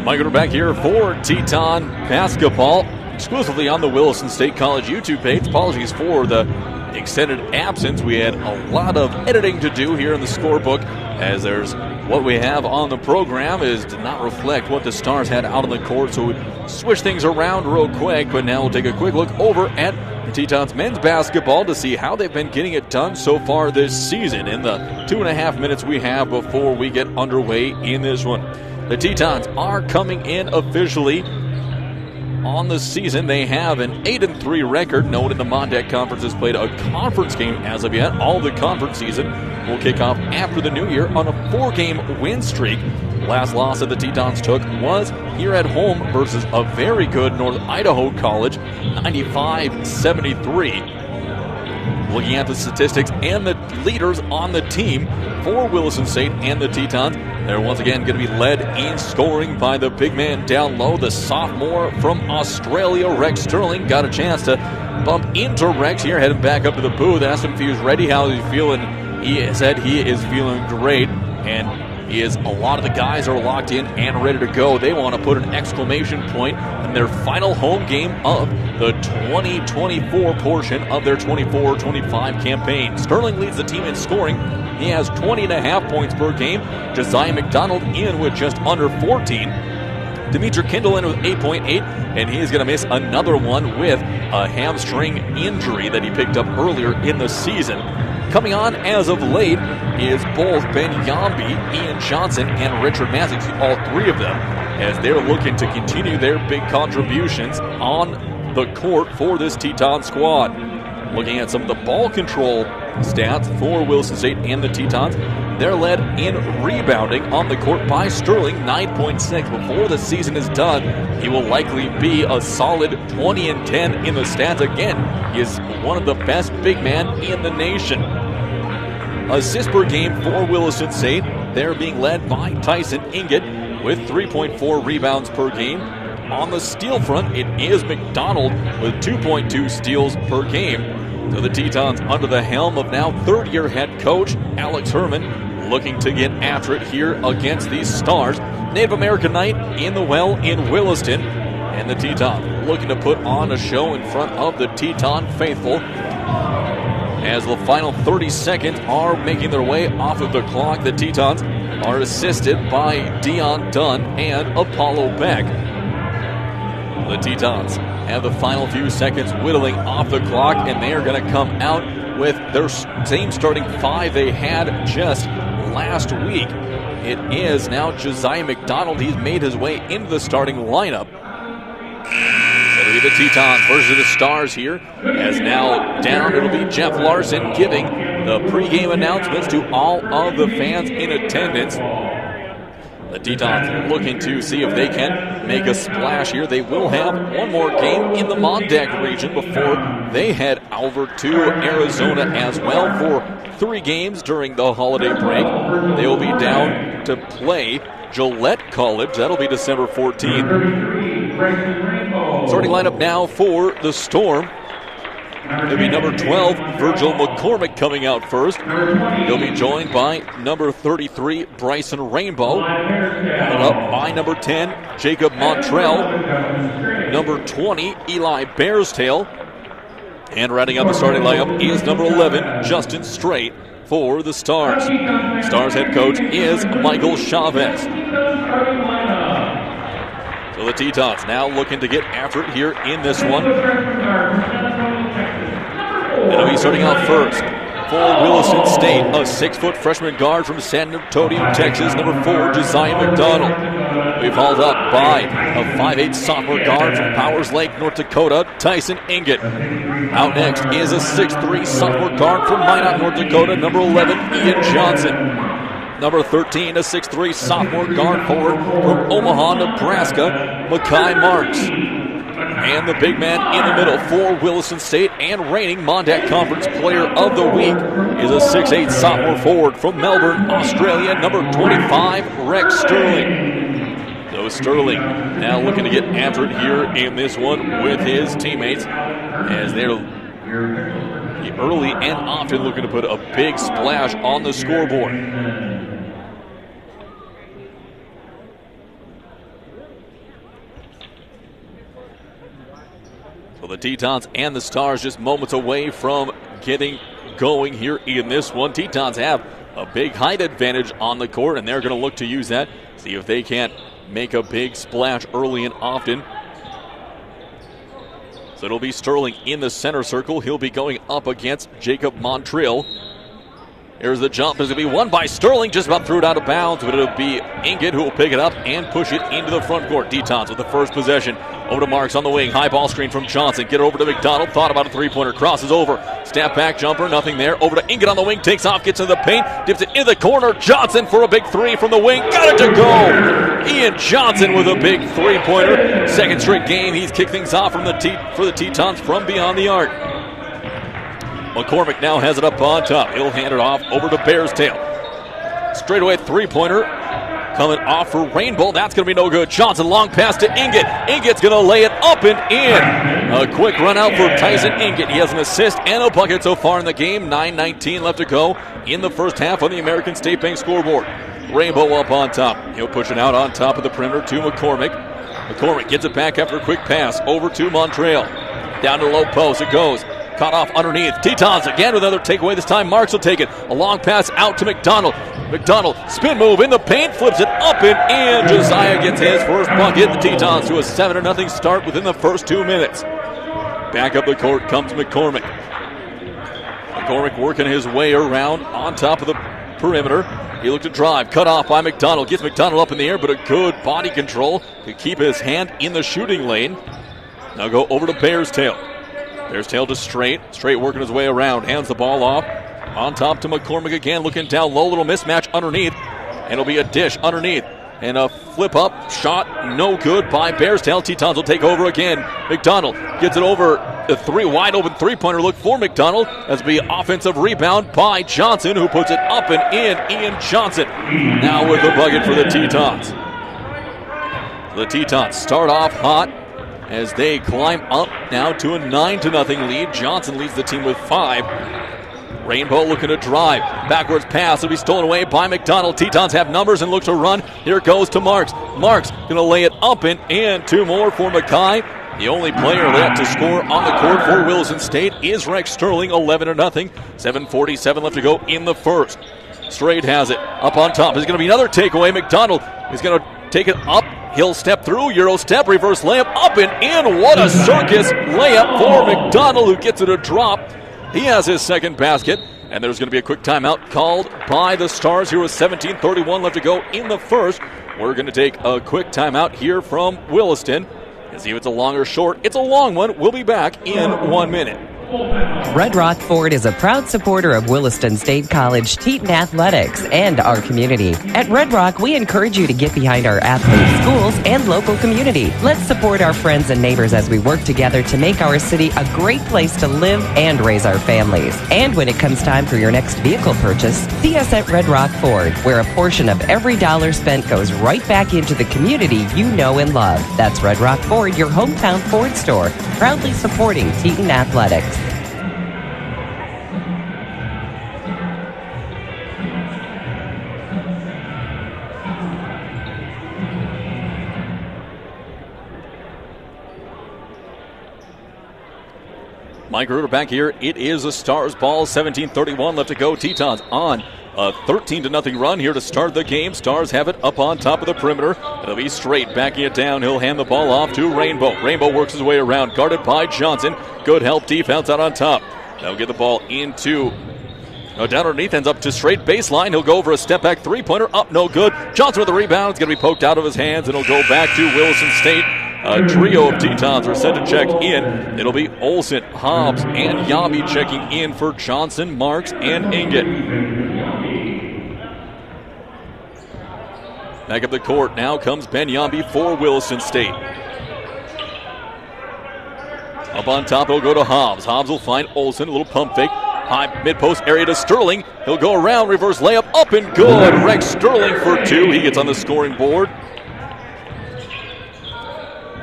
Michael back here for Teton basketball, exclusively on the Williston State College YouTube page. Apologies for the extended absence. We had a lot of editing to do here in the scorebook, as there's what we have on the program did not reflect what the Stars had out on the court, so we switch things around real quick. But now we'll take a quick look over at Teton's men's basketball to see how they've been getting it done so far this season in the 2.5 minutes we have before we get underway in this one. The Tetons are coming in officially on the season. They have an 8-3 record. No one in the Mondeck Conference has played a conference game as of yet. All the conference season will kick off after the new year on a 4-game win streak. Last loss that the Tetons took was here at home versus a very good North Idaho College, 95-73. Looking at the statistics and the leaders on the team for Williston State and the Tetons, they're once again going to be led in scoring by the big man down low, the sophomore from Australia, Rex Sterling. Got a chance to bump into Rex here, heading back up to the booth. Asked him if he was ready, how he's feeling. He said he is feeling great, and a lot of the guys are locked in and ready to go. They want to put an exclamation point in their final home game of the 2024 portion of their 24-25 campaign. Sterling leads the team in scoring. He has 20.5 points per game. Josiah McDonald in with just under 14. Dimitri Kindle in with 8.8, and he is going to miss another one with a hamstring injury that he picked up earlier in the season. Coming on as of late is both Ben Yambi, Ian Johnson, and Richard Massey, all three of them, as they're looking to continue their big contributions on the court for this Teton squad. Looking at some of the ball control stats for Williston State and the Tetons, they're led in rebounding on the court by Sterling, 9.6. Before the season is done, he will likely be a solid 20-10 in the stats. Again, he is one of the best big men in the nation. Assists per game for Williston State, they're being led by Tyson Inget with 3.4 rebounds per game. On the steal front, it is McDonald with 2.2 steals per game. So the Tetons under the helm of now third-year head coach Alex Herman, looking to get after it here against these Stars. Native American night in the Well in Williston, and the Tetons looking to put on a show in front of the Teton faithful. As the final 30 seconds are making their way off of the clock, the Tetons are assisted by Dion Dunn and Apollo Beck. The Tetons have the final few seconds whittling off the clock, and they are going to come out with their same starting five they had just last week. It is now Josiah McDonald. He's made his way into the starting lineup. It'll be the Tetons versus the Stars here. As now down, it'll be Jeff Larson giving the pregame announcements to all of the fans in attendance. The Tetons looking to see if they can make a splash here. They will have one more game in the Mondack region before they head over to Arizona as well for 3 games during the holiday break. They will be down to play Gillette College. That'll be December 14th. Starting lineup now for the Storm. It'll be number 12, Virgil McCormick, coming out first. He'll be joined by number 33, Bryson Rainbow. Followed up by number 10, Jacob Montrell. Number 20, Eli Bearstail. And rounding out the starting lineup is number 11, Justin Strait for the Stars. Stars head coach is Michael Chavez. So the Tetons now looking to get after it here in this one. It'll be starting out first for Williston State, a 6-foot freshman guard from San Antonio, Texas, number 4, Josiah McDonald. We've hauled up by a 5'8" sophomore guard from Powers Lake, North Dakota, Tyson Inget. Out next is a 6'3" sophomore guard from Minot, North Dakota, number 11, Ian Johnson. Number 13, a 6'3" sophomore guard forward from Omaha, Nebraska, Makai Marks. And the big man in the middle for Williston State and reigning Mondack Conference Player of the Week is a 6'8" sophomore forward from Melbourne, Australia, number 25, Rex Sterling. So Sterling now looking to get after it here in this one with his teammates as they're early and often looking to put a big splash on the scoreboard. So the Tetons and the Stars just moments away from getting going here in this one. Tetons have a big height advantage on the court, and they're going to look to use that. See if they can't make a big splash early and often. So it'll be Sterling in the center circle. He'll be going up against Jacob Montrell. Here's the jump. It's going to be won by Sterling. Just about threw it out of bounds, but it'll be Inget who will pick it up and push it into the front court. Tetons with the first possession. Over to Marks on the wing. High ball screen from Johnson. Get it over to McDonald. Thought about a three-pointer. Crosses over. Step back jumper. Nothing there. Over to Inget on the wing. Takes off. Gets into the paint. Dips it in the corner. Johnson for a big three from the wing. Got it to go. Ian Johnson with a big three-pointer. Second straight game. He's kicked things off from for the Tetons from beyond the arc. McCormick now has it up on top. He'll hand it off over to Bearstail. Straightaway three-pointer coming off for Rainbow. That's going to be no good. Johnson, long pass to Inget. Inget's going to lay it up and in. A quick run out for Tyson Inget. He has an assist and a bucket so far in the game. 9:19 left to go in the first half on the American State Bank scoreboard. Rainbow up on top. He'll push it out on top of the perimeter to McCormick. McCormick gets it back after a quick pass over to Montrell. Down to the low post it goes. Caught off underneath. Tetons again with another takeaway. This time Marks will take it. A long pass out to McDonald. McDonald, spin move in the paint, flips it up and in. Josiah gets his first bucket. The Tetons to a 7-0 start within the first 2 minutes. Back up the court comes McCormick. McCormick working his way around on top of the perimeter. He looked to drive, cut off by McDonald. Gets McDonald up in the air, but a good body control to keep his hand in the shooting lane. Now go over to Bearstail. Bearstail to Strait. Strait working his way around. Hands the ball off. On top to McCormick again. Looking down low. Little mismatch underneath. And it'll be a dish underneath. And a flip up shot. No good by Bearstail. Tetons will take over again. McDonald gets it over. The wide open three-pointer look for McDonald. As will be offensive rebound by Johnson, who puts it up and in. Ian Johnson now with the bucket for the Tetons. The Tetons start off hot as they climb up now to a 9-0 lead. Johnson leads the team with 5. Rainbow looking to drive. Backwards pass will be stolen away by McDonald. Tetons have numbers and look to run. Here it goes to Marks. Marks going to lay it up and in. 2 more for Makai. The only player left to score on the court for Williston State is Rex Sterling, 11-0. 7:47 left to go in the first. Straight has it up on top. There's going to be another takeaway. McDonald is going to take it up. He'll step through, Euro step, reverse layup, up and in. What a circus layup for McDonald, who gets it a drop. He has his second basket, and there's going to be a quick timeout called by the Stars here with 17:31 left to go in the first. We're going to take a quick timeout here from Williston and see if it's a long or short. It's a long one. We'll be back in 1 minute. Red Rock Ford is a proud supporter of Williston State College Teton Athletics and our community. At Red Rock, we encourage you to get behind our athletes, schools, and local community. Let's support our friends and neighbors as we work together to make our city a great place to live and raise our families. And when it comes time for your next vehicle purchase, see us at Red Rock Ford, where a portion of every dollar spent goes right back into the community you know and love. That's Red Rock Ford, your hometown Ford store, proudly supporting Teton Athletics. Mike Ruder back here. It is a Stars ball. 17:31 left to go. Tetons on a 13-0 run here to start the game. Stars have it up on top of the perimeter. It'll be straight backing it down. He'll hand the ball off to Rainbow. Rainbow works his way around, guarded by Johnson. Good help defense out on top. They'll get the ball into down underneath, ends up to straight baseline. He'll go over a step back three-pointer, up, no good. Johnson with the rebound. It's going to be poked out of his hands, and it'll go back to Williston State. A trio of Tetons are set to check in. It'll be Olsen, Hobbs, and Yambi checking in for Johnson, Marks, and Inget. Back up the court. Now comes Ben Yambi for Williston State. Up on top, he'll go to Hobbs. Hobbs will find Olsen. A little pump fake. High mid-post area to Sterling. He'll go around, reverse layup, up and good. Rex Sterling for two. He gets on the scoring board.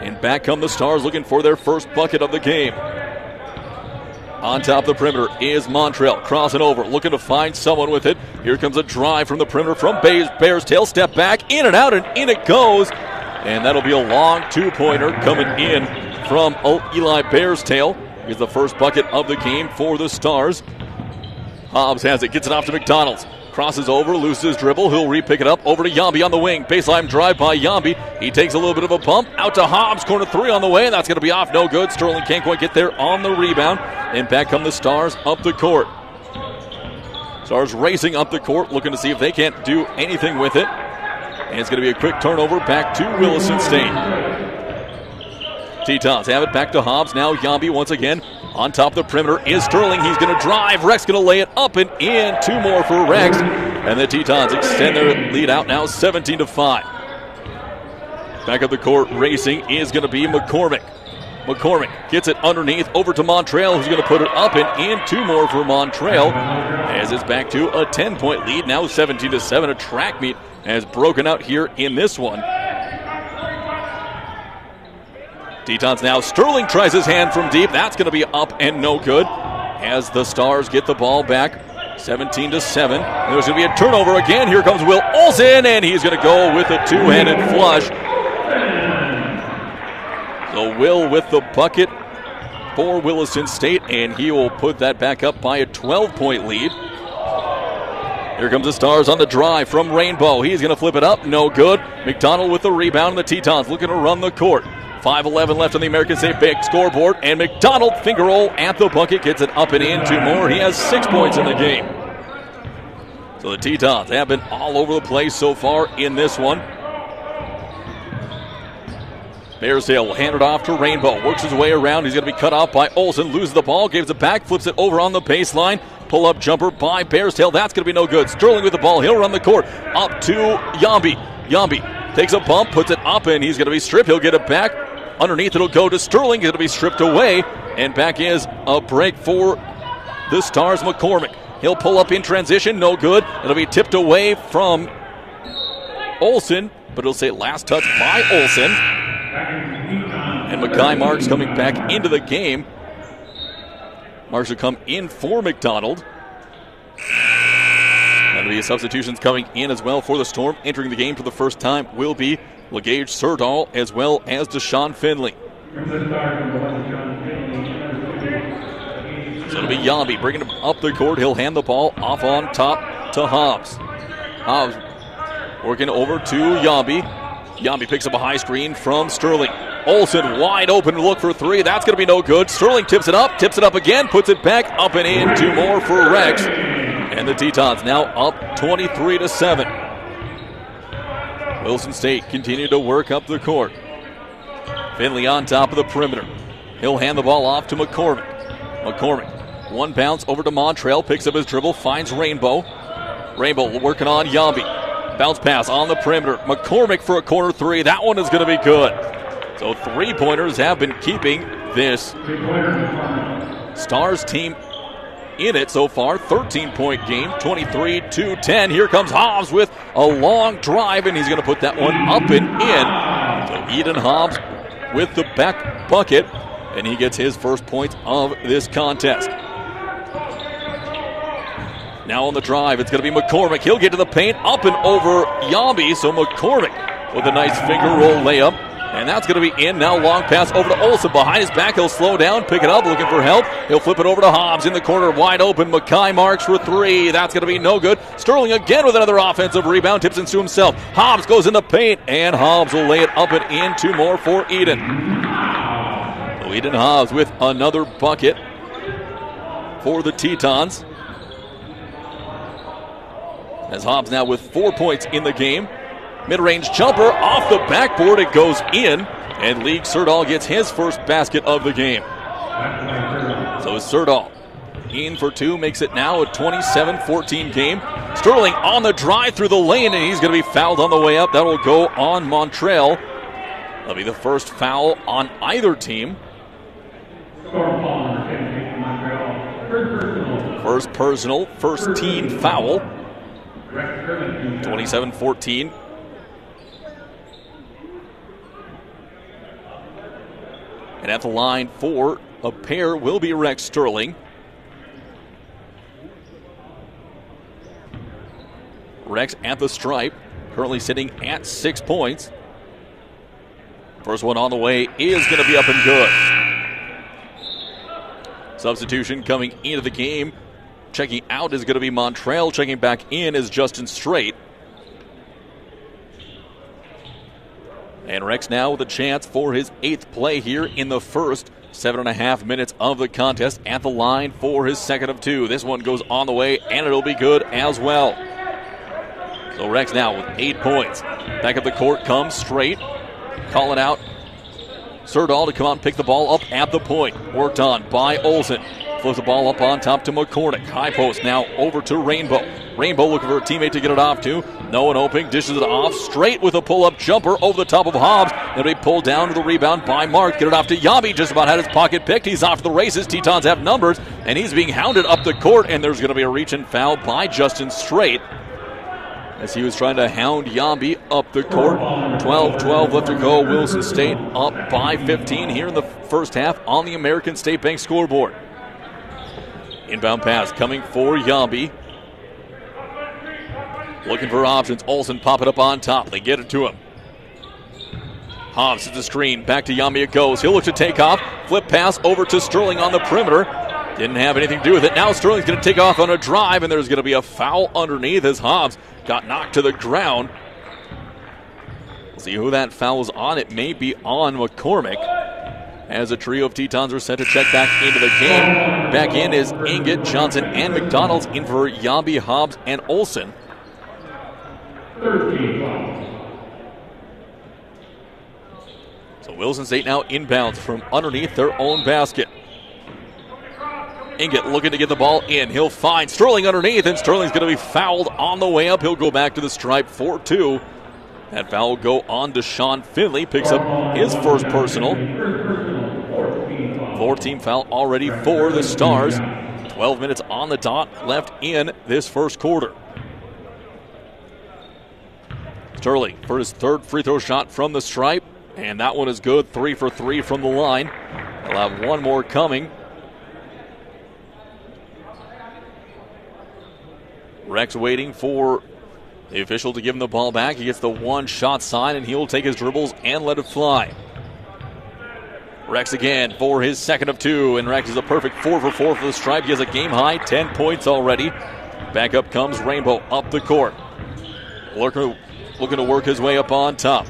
And back come the Stars looking for their first bucket of the game. On top of the perimeter is Montrell. Crossing over, looking to find someone with it. Here comes a drive from the perimeter from Bears Tail. Step back, in and out, and in it goes. And that'll be a long two-pointer coming in from Eli Bears Tail. Here's the first bucket of the game for the Stars. Hobbs has it, gets it off to McDonald's. Crosses over, loses his dribble. He'll re-pick it up over to Yambi on the wing. Baseline drive by Yambi. He takes a little bit of a bump. Out to Hobbs. Corner three on the way. That's going to be off. No good. Sterling can't quite get there on the rebound. And back come the Stars up the court. Stars racing up the court, looking to see if they can't do anything with it. And it's going to be a quick turnover back to Williston State. Tetons have it back to Hobbs. Now Yambi once again. On top of the perimeter is Sterling. He's going to drive. Rex going to lay it up and in. Two more for Rex. And the Tetons extend their lead out now 17-5. Back up the court racing is going to be McCormick. McCormick gets it underneath over to Montrell, who's going to put it up and in. Two more for Montrell. As it's back to a 10-point lead. Now 17-7. A track meet has broken out here in this one. Tetons now. Sterling tries his hand from deep. That's going to be up and no good as the Stars get the ball back. 17-7. There's going to be a turnover again. Here comes Will Olsen, and he's going to go with a two-handed flush. So Will with the bucket for Williston State, and he will put that back up by a 12-point lead. Here comes the Stars on the drive from Rainbow. He's going to flip it up. No good. McDonald with the rebound, and the Tetons looking to run the court. 5:11 left on the American State Bank scoreboard, and McDonald finger roll at the bucket, gets it up and in. Two more. He has 6 points in the game. So the Tetons have been all over the place so far in this one. Bearsdale will hand it off to Rainbow. Works his way around. He's going to be cut off by Olsen. Loses the ball. Gives it back. Flips it over on the baseline. Pull-up jumper by Bearsdale. That's going to be no good. Sterling with the ball. He'll run the court. Up to Yambi. Yambi takes a bump. Puts it up, and he's going to be stripped. He'll get it back. Underneath, it'll go to Sterling. It'll be stripped away. And back is a break for the Stars. McCormick. He'll pull up in transition. No good. It'll be tipped away from Olsen. But it'll say last touch by Olsen. And Mackay Marks coming back into the game. Marks will come in for McDonald. That'll be substitutions coming in as well for the Storm. Entering the game for the first time will be LeGage Serdal as well as Deshaun Finley. So it'll be Yambi bringing him up the court. He'll hand the ball off on top to Hobbs. Hobbs working over to Yambi. Yambi picks up a high screen from Sterling. Olsen wide open to look for three. That's going to be no good. Sterling tips it up again, puts it back up and in. Two more for Rex. And the Tetons now up 23-7. Wilson State continue to work up the court. Finley on top of the perimeter. He'll hand the ball off to McCormick. McCormick, one bounce over to Montrell, picks up his dribble, finds Rainbow. Rainbow working on Yambi. Bounce pass on the perimeter. McCormick for a corner three. That one is going to be good. So three-pointers have been keeping this Stars team in it so far. 13-point game, 23-10. Here comes Hobbs with a long drive, and he's going to put that one up and in. So Eden Hobbs with the back bucket, and he gets his first points of this contest. Now on the drive, it's going to be McCormick. He'll get to the paint, up and over Yambi. So McCormick with a nice finger roll layup. And that's going to be in. Now long pass over to Olsen. Behind his back, he'll slow down, pick it up, looking for help. He'll flip it over to Hobbs in the corner, wide open. Mackay marks for three. That's going to be no good. Sterling again with another offensive rebound. Tips into himself. Hobbs goes in the paint, and Hobbs will lay it up and in. Two more for Eden. So Eden Hobbs with another bucket for the Tetons. As Hobbs now with 4 points in the game. Mid-range jumper off the backboard. It goes in. And League Serdal gets his first basket of the game. So Serdal in for two. Makes it now a 27-14 game. Sterling on the drive through the lane. And he's going to be fouled on the way up. That will go on Montrell. That'll be the first foul on either team. First personal. First team foul. 27-14. And at the line for a pair will be Rex Sterling. Rex at the stripe, currently sitting at 6 points. First one on the way is going to be up and good. Substitution coming into the game. Checking out is going to be Montrell. Checking back in is Justin Strait. And Rex now with a chance for his 8th play here in the first 7.5 minutes of the contest. At the line for his second of two. This one goes on the way, and it'll be good as well. So Rex now with 8 points. Back up the court comes Strait. Calling out Serdal to come out and pick the ball up at the point. Worked on by Olsen. Flips the ball up on top to McCormick. High post now over to Rainbow. Rainbow looking for a teammate to get it off to. No one open. Dishes it off. Straight with a pull-up jumper over the top of Hobbs. It'll be pulled down to the rebound by Mark. Get it off to Yambi. Just about had his pocket picked. He's off to the races. Tetons have numbers. And he's being hounded up the court. And there's going to be a reach and foul by Justin Strait, as he was trying to hound Yambi up the court. 12-12 left to go. Wilson State up by 15 here in the first half on the American State Bank scoreboard. Inbound pass coming for Yambi. Looking for options. Olsen pop it up on top. They get it to him. Hobbs at the screen. Back to Yambi it goes. He'll look to take off. Flip pass over to Sterling on the perimeter. Didn't have anything to do with it. Now Sterling's going to take off on a drive, and there's going to be a foul underneath as Hobbs got knocked to the ground. We'll see who that foul was on. It may be on McCormick, as a trio of Tetons are set to check back into the game. Back in is Inget, Johnson, and McDonald's. In for Yambi, Hobbs, and Olsen. So Wilson State now inbounds from underneath their own basket. Inget looking to get the ball in. He'll find Sterling underneath, and Sterling's going to be fouled on the way up. He'll go back to the stripe for two. That foul will go on to Sean Finley. Picks up his first personal. 4-team foul already for the Stars. 12 minutes on the dot left in this first quarter. Sterling for his third free throw shot from the stripe, and that one is good. 3 for 3 from the line. He'll have one more coming. Rex waiting for the official to give him the ball back. He gets the one-shot sign, and he'll take his dribbles and let it fly. Rex again for his second of 2, and Rex is a perfect 4 for 4 for the Stripe. He has a game-high 10 points already. Back up comes Rainbow up the court. Looking to work his way up on top.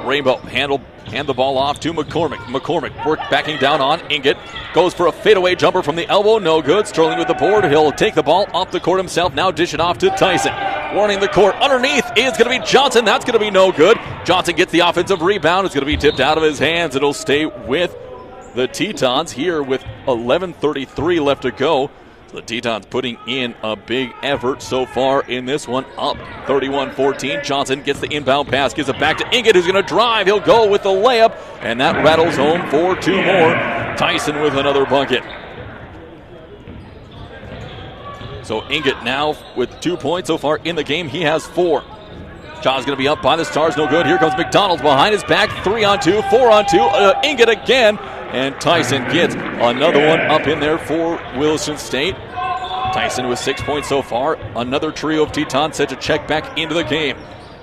Rainbow hand the ball off to McCormick. McCormick backing down on Inget. Goes for a fadeaway jumper from the elbow. No good. Sterling with the board. He'll take the ball off the court himself. Now dish it off to Tyson. Warning the court. Underneath is going to be Johnson. That's going to be no good. Johnson gets the offensive rebound. It's going to be tipped out of his hands. It'll stay with the Tetons here with 11:33 left to go. The Tetons putting in a big effort so far in this one, up 31-14. Johnson gets the inbound pass, gives it back to Inget, who's going to drive. He'll go with the layup, and that rattles home for 2 more. Tyson with another bucket. So Inget now with 2 points so far in the game. He has 4. John's going to be up by the Stars, no good. Here comes McDonald behind his back. 3-on-2, 4-on-2. Inget again. And Tyson gets another one up in there for Williston State. Tyson with 6 points so far. Another trio of Tetons set to check back into the game.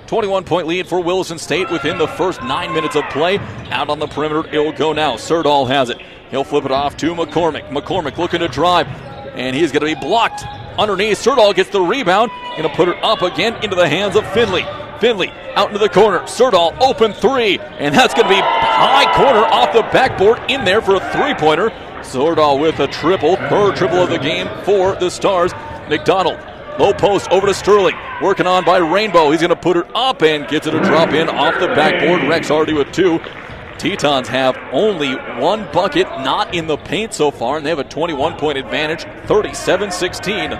21-point lead for Williston State within the first 9 minutes of play. Out on the perimeter, it'll go now. Serdal has it. He'll flip it off to McCormick. McCormick looking to drive, and he's going to be blocked underneath. Serdal gets the rebound. Going to put it up again into the hands of Finley. Finley out into the corner. Serdal open 3, and that's going to be high corner off the backboard in there for a 3-pointer. Serdal with a triple, third triple of the game for the Stars. McDonald, low post over to Sterling, working on by Rainbow. He's going to put it up and gets it a drop in off the backboard. Rex already with 2. Tetons have only 1 bucket, not in the paint so far, and they have a 21-point advantage, 37-16.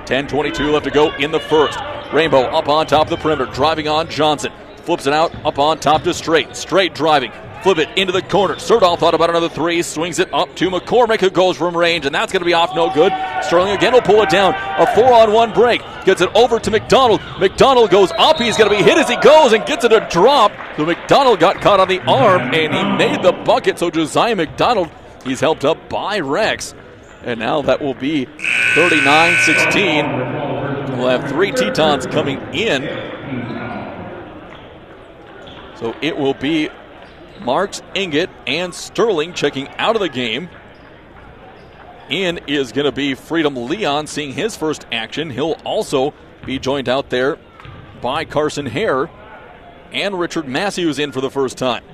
10:22 left to go in the first. Rainbow up on top of the perimeter, driving on Johnson. Flips it out, up on top to Straight. Straight driving. Flip it into the corner. Serdal thought about another 3. Swings it up to McCormick, who goes from range, and that's going to be off no good. Sterling again will pull it down. A 4-on-1 break. Gets it over to McDonald. McDonald goes up. He's going to be hit as he goes and gets it a drop. So McDonald got caught on the arm, and he made the bucket. So Josiah McDonald, he's helped up by Rex. And now that will be 39-16. We'll have 3 Tetons coming in. So it will be Marks, Inget, and Sterling checking out of the game. In is going to be Freedom Leon seeing his first action. He'll also be joined out there by Carson Hare and Richard Massey, who's in for the first time.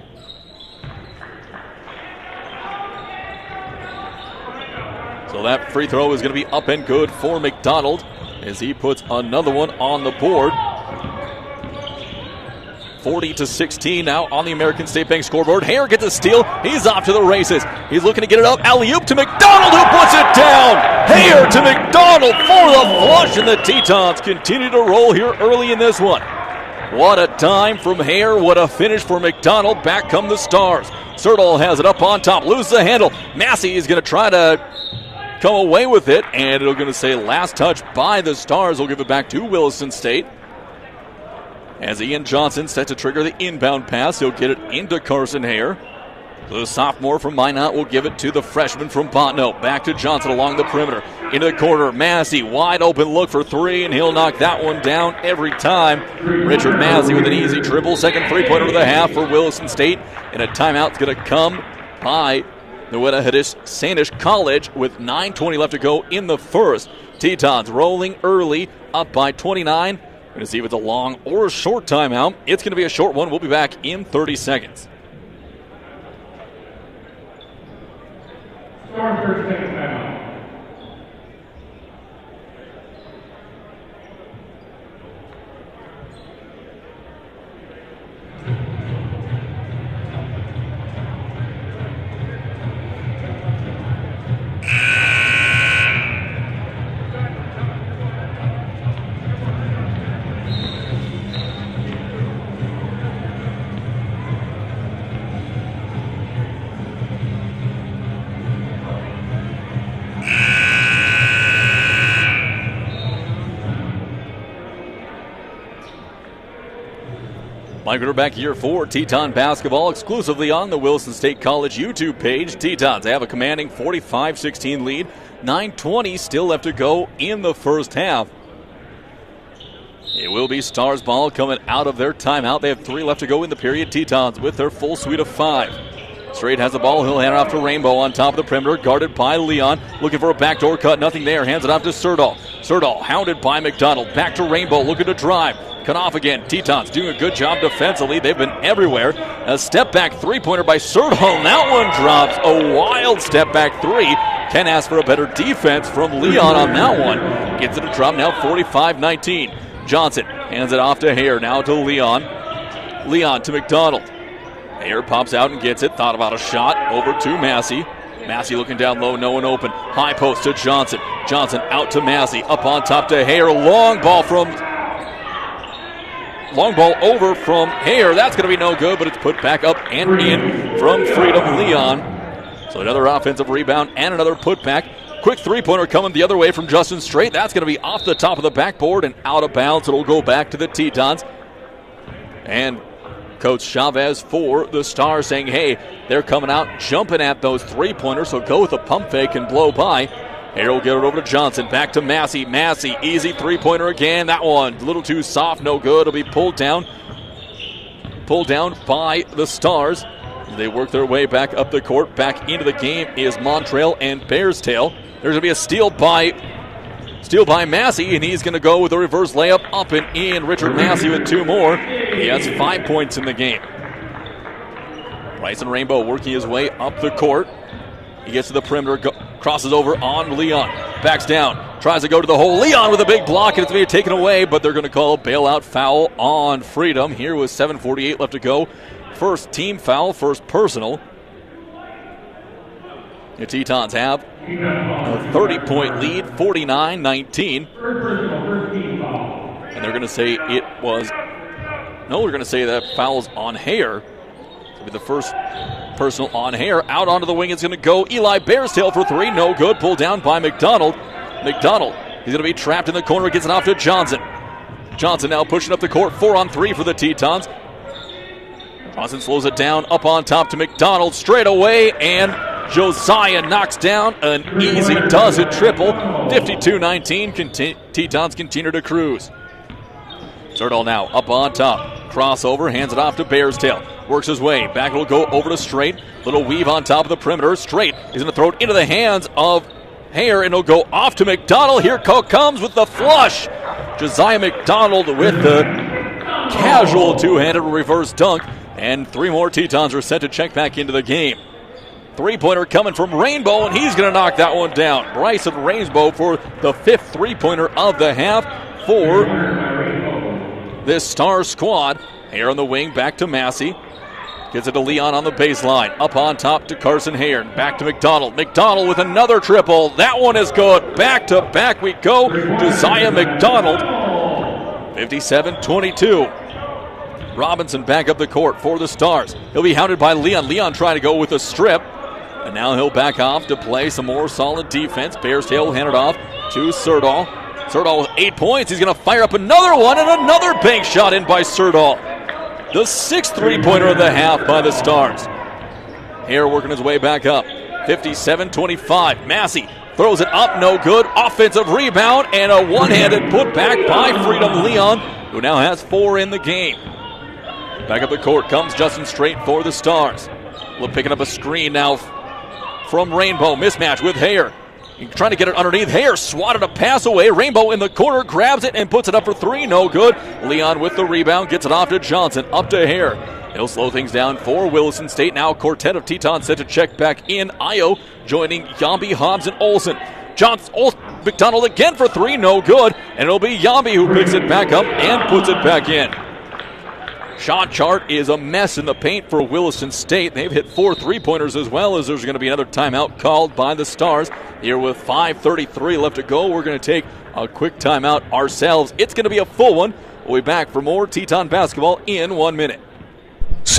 So that free throw is going to be up and good for McDonald as he puts another one on the board. 40-16 now on the American State Bank scoreboard. Hare gets a steal. He's off to the races. He's looking to get it up. Alley-oop to McDonald, who puts it down. Hare to McDonald for the flush, and the Tetons continue to roll here early in this one. What a time from Hare. What a finish for McDonald. Back come the Stars. Serdal has it up on top. Loses the handle. Massey is going to try to come away with it, and it'll going to say last touch by the Stars. Will give it back to Williston State. As Ian Johnson set to trigger the inbound pass, he'll get it into Carson Hare. The sophomore from Minot will give it to the freshman from Botno. Back to Johnson along the perimeter. Into the corner, Massey, wide open look for 3, and he'll knock that one down every time. Richard Massey with an easy triple. Second 3-pointer of the half for Williston State. And a timeout's going to come by Nueta Hidatsa Sahnish College with 9:20 left to go in the first. Tetons rolling early, up by 29. Going to see if it's a long or a short timeout. It's going to be a short one. We'll be back in 30 seconds. Start 30 seconds timeout. Mike Ritter back here for Teton basketball exclusively on the Williston State College YouTube page. Tetons have a commanding 45-16 lead. 9:20 still left to go in the first half. It will be Stars ball coming out of their timeout. They have 3 left to go in the period. Tetons with their full suite of 5. Straight has the ball. He'll hand it off to Rainbow on top of the perimeter, guarded by Leon. Looking for a backdoor cut. Nothing there. Hands it off to Serdal. Serdal hounded by McDonald. Back to Rainbow. Looking to drive. Cut off again. Tetons doing a good job defensively. They've been everywhere. A step back 3-pointer by Serdal. That one drops. A wild step back 3. Ken asks for a better defense from Leon on that one. Gets it to drop now 45-19. Johnson hands it off to Hare. Now to Leon. Leon to McDonald. Hare pops out and gets it. Thought about a shot. Over to Massey. Massey looking down low. No one open. High post to Johnson. Johnson out to Massey. Up on top to Hare. Long ball over from Hare. That's going to be no good, but it's put back up and in from Freedom Leon. So another offensive rebound and another putback. Quick 3-pointer coming the other way from Justin Straight. That's going to be off the top of the backboard and out of bounds. It'll go back to the Tetons. And Coach Chavez for the Stars saying, hey, they're coming out jumping at those 3-pointers, so go with a pump fake and blow by. Hare will get it over to Johnson. Back to Massey. Massey, easy 3-pointer again. That one a little too soft, no good. It'll be pulled down by the Stars. They work their way back up the court. Back into the game is Montrail and Bearstail. There's going to be a steal by Massey, and he's going to go with a reverse layup up and in. Richard Massey with 2 more. He has 5 points in the game. Bryson Rainbow working his way up the court. He gets to the perimeter, crosses over on Leon. Backs down, tries to go to the hole. Leon with a big block, and it's going to be taken away, but they're going to call a bailout foul on Freedom. Here with 7:48 left to go. First team foul, first personal. The Tetons have a 30-point lead, 49-19. And they're going to say they're going to say that foul's on Hare. It'll be the first personal on Hare. Out onto the wing it's going to go. Eli Bearstail for 3, no good. Pulled down by McDonald. McDonald, he's going to be trapped in the corner, gets it off to Johnson. Johnson now pushing up the court, 4-on-3 for the Tetons. Johnson slows it down, up on top to McDonald, straight away, and Josiah knocks down an easy dozen triple. 52-19, Tetons continue to cruise. Serdal now up on top, crossover, hands it off to Bearstail. Works his way, back will go over to Straight. Little weave on top of the perimeter. Straight is going to throw it into the hands of Hare, and it'll go off to McDonald. Here comes with the flush. Josiah McDonald with the casual two-handed reverse dunk. And 3 more Tetons are set to check back into the game. 3-pointer coming from Rainbow, and he's going to knock that one down. Bryson Rainbow for the 5th 3-pointer of the half for this Star squad. Hare on the wing, back to Massey. Gets it to Leon on the baseline. Up on top to Carson Hare. Back to McDonald. McDonald with another triple. That one is good. Back to back we go. Josiah McDonald. 57-22. Robinson back up the court for the Stars. He'll be hounded by Leon. Leon trying to go with a strip. And now he'll back off to play some more solid defense. Bearstail will hand it off to Serdal. Serdal with 8 points. He's going to fire up another one, and another bank shot in by Serdal. The 6th 3-pointer of the half by the Stars. Hare working his way back up. 57-25. Massey throws it up, no good. Offensive rebound and a one-handed putback by Freedom Leon, who now has 4 in the game. Back up the court comes Justin Straight for the Stars. Picking up a screen now from Rainbow. Mismatch with Hare. Trying to get it underneath. Hare swatted a pass away. Rainbow in the corner, grabs it and puts it up for 3. No good. Leon with the rebound, gets it off to Johnson. Up to Hare. He'll slow things down for Williston State. Now quartet of Tetons set to check back in. Io joining Yambi, Hobbs, and Olsen. McDonald again for 3. No good. And it'll be Yambi who picks it back up and puts it back in. Shot chart is a mess in the paint for Williston State. They've hit 4 3-pointers as well, as there's going to be another timeout called by the Stars. Here with 5:33 left to go, we're going to take a quick timeout ourselves. It's going to be a full one. We'll be back for more Teton basketball in 1 minute.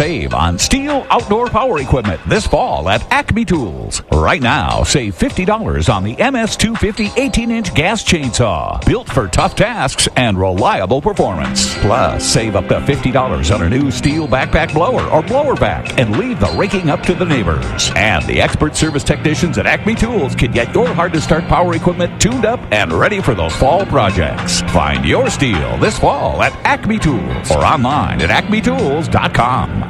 Save on STIHL outdoor power equipment this fall at Acme Tools. Right now, save $50 on the MS250 18-inch gas chainsaw, built for tough tasks and reliable performance. Plus, save up to $50 on a new STIHL backpack blower or blower vac and leave the raking up to the neighbors. And the expert service technicians at Acme Tools can get your hard-to-start power equipment tuned up and ready for those fall projects. Find your STIHL this fall at Acme Tools or online at acmetools.com.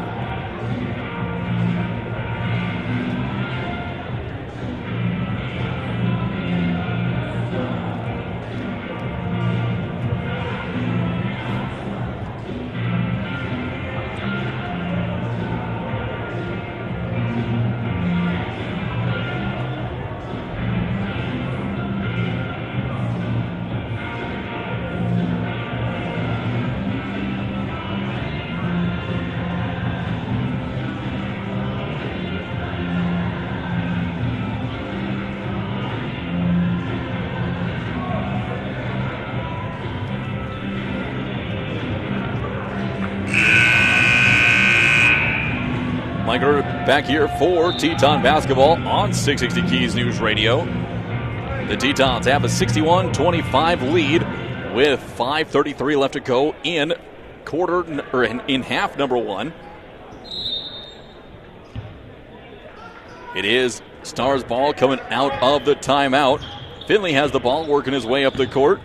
Mike Erb back here for Teton basketball on 660 Keys News Radio. The Tetons have a 61-25 lead with 5:33 left to go in half number one. It is Stars ball coming out of the timeout. Finley has the ball, working his way up the court.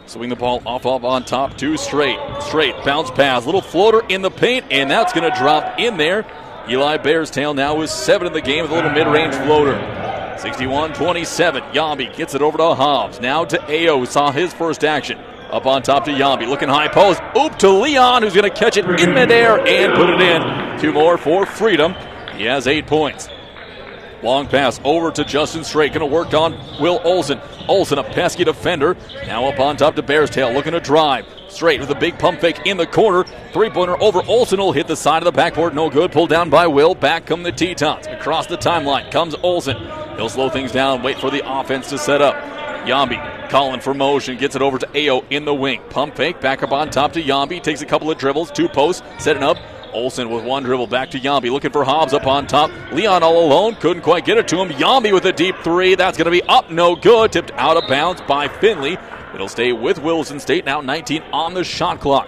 Swing the ball off on top to Straight. Straight, bounce pass, little floater in the paint, and that's going to drop in there. Eli Bearstail now with 7 in the game with a little mid-range floater. 61-27, Yambi gets it over to Hobbs. Now to Ayo, who saw his first action. Up on top to Yambi, looking high post. Oop to Leon, who's going to catch it in midair and put it in. 2 more for Freedom. He has 8 points. Long pass over to Justin Straight. Going to work on Will Olsen. Olsen, a pesky defender. Now up on top to Bearstail, looking to drive. Straight with a big pump fake in the corner. 3-pointer over Olsen will hit the side of the backboard. No good. Pulled down by Will. Back come the Tetons. Across the timeline comes Olsen. He'll slow things down, wait for the offense to set up. Yambi calling for motion. Gets it over to Ayo in the wing. Pump fake. Back up on top to Yambi. Takes a couple of dribbles. 2 posts. Setting up. Olsen with 1 dribble back to Yambi, looking for Hobbs up on top. Leon all alone, couldn't quite get it to him. Yambi with a deep 3, that's going to be up, no good. Tipped out of bounds by Finley. It'll stay with Williston State, now 19 on the shot clock.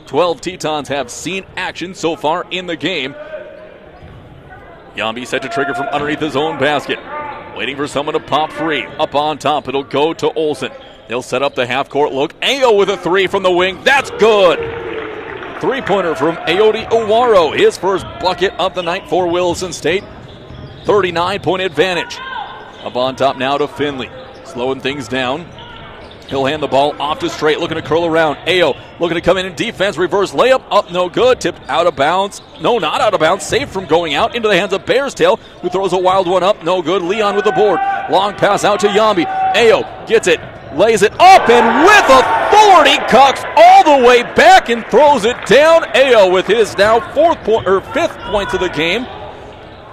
12 Tetons have seen action so far in the game. Yambi set to trigger from underneath his own basket. Waiting for someone to pop free. Up on top, it'll go to Olsen. They'll set up the half-court look. Ayo with a 3 from the wing, that's good. 3-pointer from Ayoade Owaro, his first bucket of the night for Williston State. 39-point advantage. Up on top now to Finley. Slowing things down. He'll hand the ball off to Straight, looking to curl around. Ayo looking to come in defense. Reverse layup. Up, no good. Tipped out of bounds. No, not out of bounds. Saved from going out into the hands of Bearstail, who throws a wild one up. No good. Leon with the board. Long pass out to Yambi. Ayo gets it. Lays it up and with authority cocks all the way back and throws it down. Ayo with his now 5th points of the game.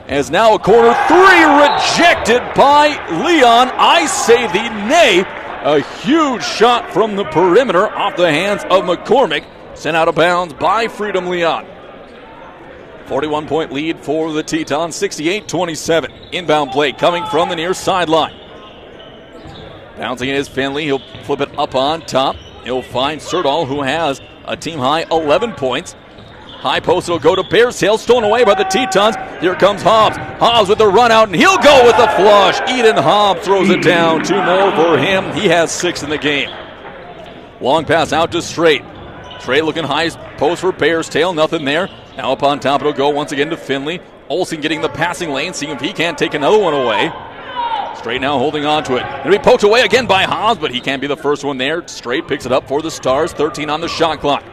As now a corner 3 rejected by Leon. I say the nay. A huge shot from the perimeter off the hands of McCormick. Sent out of bounds by Freedom Leon. 41-point lead for the Tetons. 68-27. Inbound play coming from the near sideline. Bouncing it is Finley. He'll flip it up on top. He'll find Serdal, who has a team-high 11 points. High post will go to Bearstail. Stolen away by the Tetons. Here comes Hobbs. Hobbs with the run out, and he'll go with the flush. Eden Hobbs throws it down. 2 more for him. He has 6 in the game. Long pass out to Straight. Straight looking high post for Bearstail. Nothing there. Now up on top it'll go once again to Finley. Olsen getting the passing lane, seeing if he can't take another one away. Straight now holding on to it. It'll be poked away again by Hobbs, but he can't be the first one there. Straight picks it up for the Stars. 13 on the shot clock.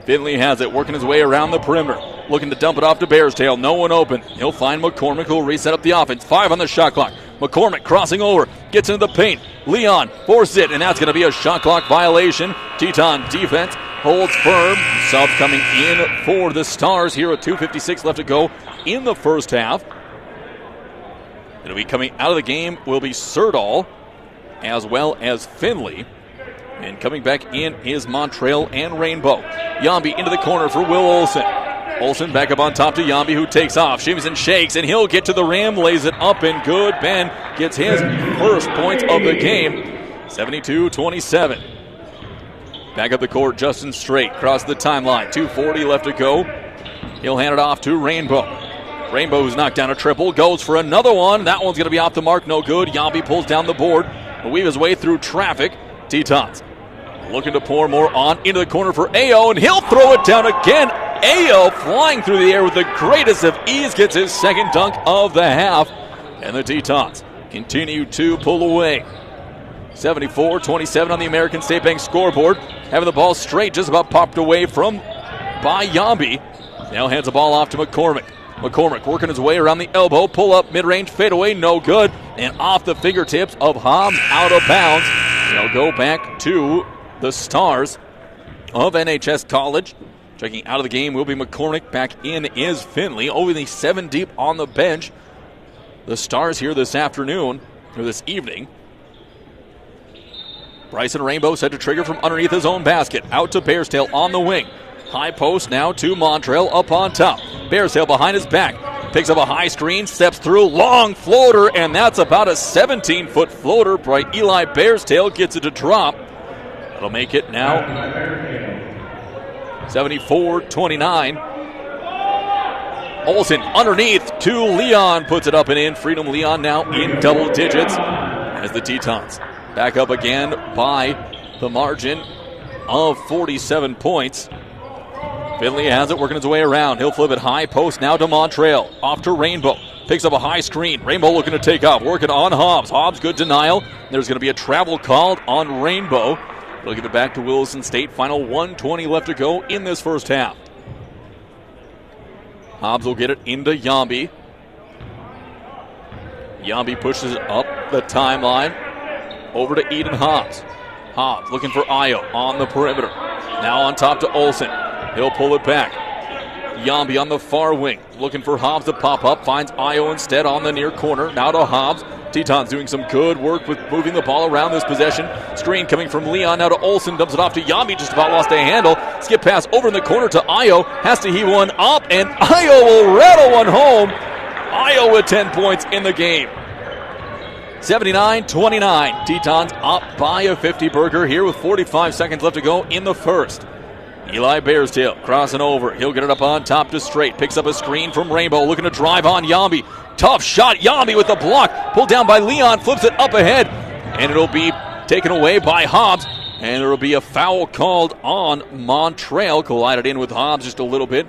Finley has it, working his way around the perimeter. Looking to dump it off to Bearstail. No one open. He'll find McCormick, who'll reset up the offense. 5 on the shot clock. McCormick crossing over. Gets into the paint. Leon forces it, and that's going to be a shot clock violation. Teton defense holds firm. Sub coming in for the Stars here at 2:56 left to go in the first half. It'll be coming out of the game will be Serdal as well as Finley. And coming back in is Montreal and Rainbow. Yambi into the corner for Will Olsen. Olsen back up on top to Yambi, who takes off, shimmies and shakes, and he'll get to the rim, lays it up and good. Ben gets his first points of the game, 72-27. Back up the court, Justin Straight, across the timeline, 2:40 left to go. He'll hand it off to Rainbow. Rainbow, who's knocked down a triple, goes for another one. That one's going to be off the mark, no good. Yambi pulls down the board, will weave his way through traffic. Tetons looking to pour more on into the corner for Ayo, and he'll throw it down again. Ayo flying through the air with the greatest of ease, gets his second dunk of the half. And the Tetons continue to pull away. 74-27 on the American State Bank scoreboard. Having the ball straight, just about popped away by Yambi. Now hands the ball off to McCormick. McCormick working his way around the elbow. Pull up, mid-range, fadeaway, no good. And off the fingertips of Hobbs, out of bounds. They'll go back to the Stars of NHS College. Checking out of the game will be McCormick. Back in is Finley. Only 7 deep on the bench. The Stars here this afternoon, or this evening. Bryson Rainbow set to trigger from underneath his own basket. Out to Bearstail on the wing. High post now to Montreal up on top. Bearstail behind his back. Picks up a high screen, steps through, long floater, and that's about a 17-foot floater by Eli Bearstail. Gets it to drop. That'll make it now 74-29. Olsen underneath to Leon. Puts it up and in. Freedom Leon now in double digits as the Tetons back up again by the margin of 47 points. Finley has it, working his way around. He'll flip it high post now to Montreal. Off to Rainbow. Picks up a high screen. Rainbow looking to take off. Working on Hobbs. Hobbs, good denial. There's going to be a travel called on Rainbow. They'll give it back to Williston State. Final 1:20 left to go in this first half. Hobbs will get it into Yambi. Yambi pushes it up the timeline. Over to Eden Hobbs. Hobbs looking for Ayo on the perimeter. Now on top to Olsen. He'll pull it back. Yambi on the far wing. Looking for Hobbs to pop up. Finds Ayo instead on the near corner. Now to Hobbs. Tetons doing some good work with moving the ball around this possession. Screen coming from Leon. Now to Olsen. Dumps it off to Yambi. Just about lost a handle. Skip pass over in the corner to Ayo. Has to heave one up. And Ayo will rattle one home. Ayo with 10 points in the game. 79-29. Tetons up by a 50-burger here with 45 seconds left to go in the first. Eli Bearstail crossing over. He'll get it up on top to Straight. Picks up a screen from Rainbow. Looking to drive on Yambi. Tough shot. Yambi with the block. Pulled down by Leon. Flips it up ahead. And it'll be taken away by Hobbs. And there will be a foul called on Montreal. Collided in with Hobbs just a little bit.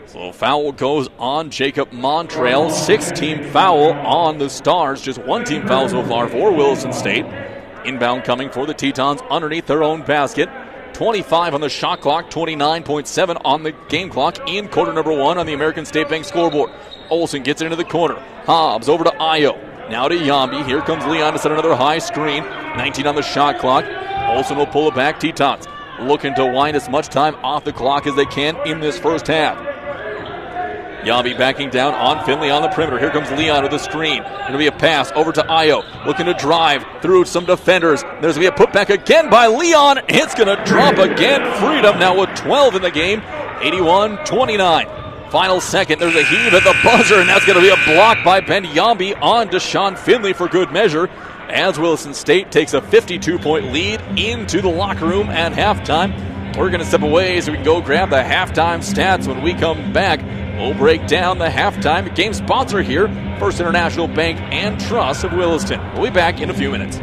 So foul goes on Jacob Montreal. 6-team foul on the Stars. Just 1 team foul so far for Williston State. Inbound coming for the Tetons underneath their own basket. 25 on the shot clock, 29.7 on the game clock in quarter number 1 on the American State Bank scoreboard. Olsen gets it into the corner. Hobbs over to Ayo. Now to Yambi. Here comes Leon to set another high screen. 19 on the shot clock. Olsen will pull it back. Tetons looking to wind as much time off the clock as they can in this first half. Yambi backing down on Finley on the perimeter. Here comes Leon with a screen. Going to be a pass over to Ayo. Looking to drive through some defenders. There's going to be a putback again by Leon. It's going to drop again. Freedom now with 12 in the game. 81-29. Final second. There's a heave at the buzzer, and that's going to be a block by Ben Yambi on Deshaun Finley for good measure. As Williston State takes a 52-point lead into the locker room at halftime. We're going to step away so we can go grab the halftime stats. When we come back, we'll break down the halftime game sponsor here, First International Bank and Trust of Williston. We'll be back in a few minutes.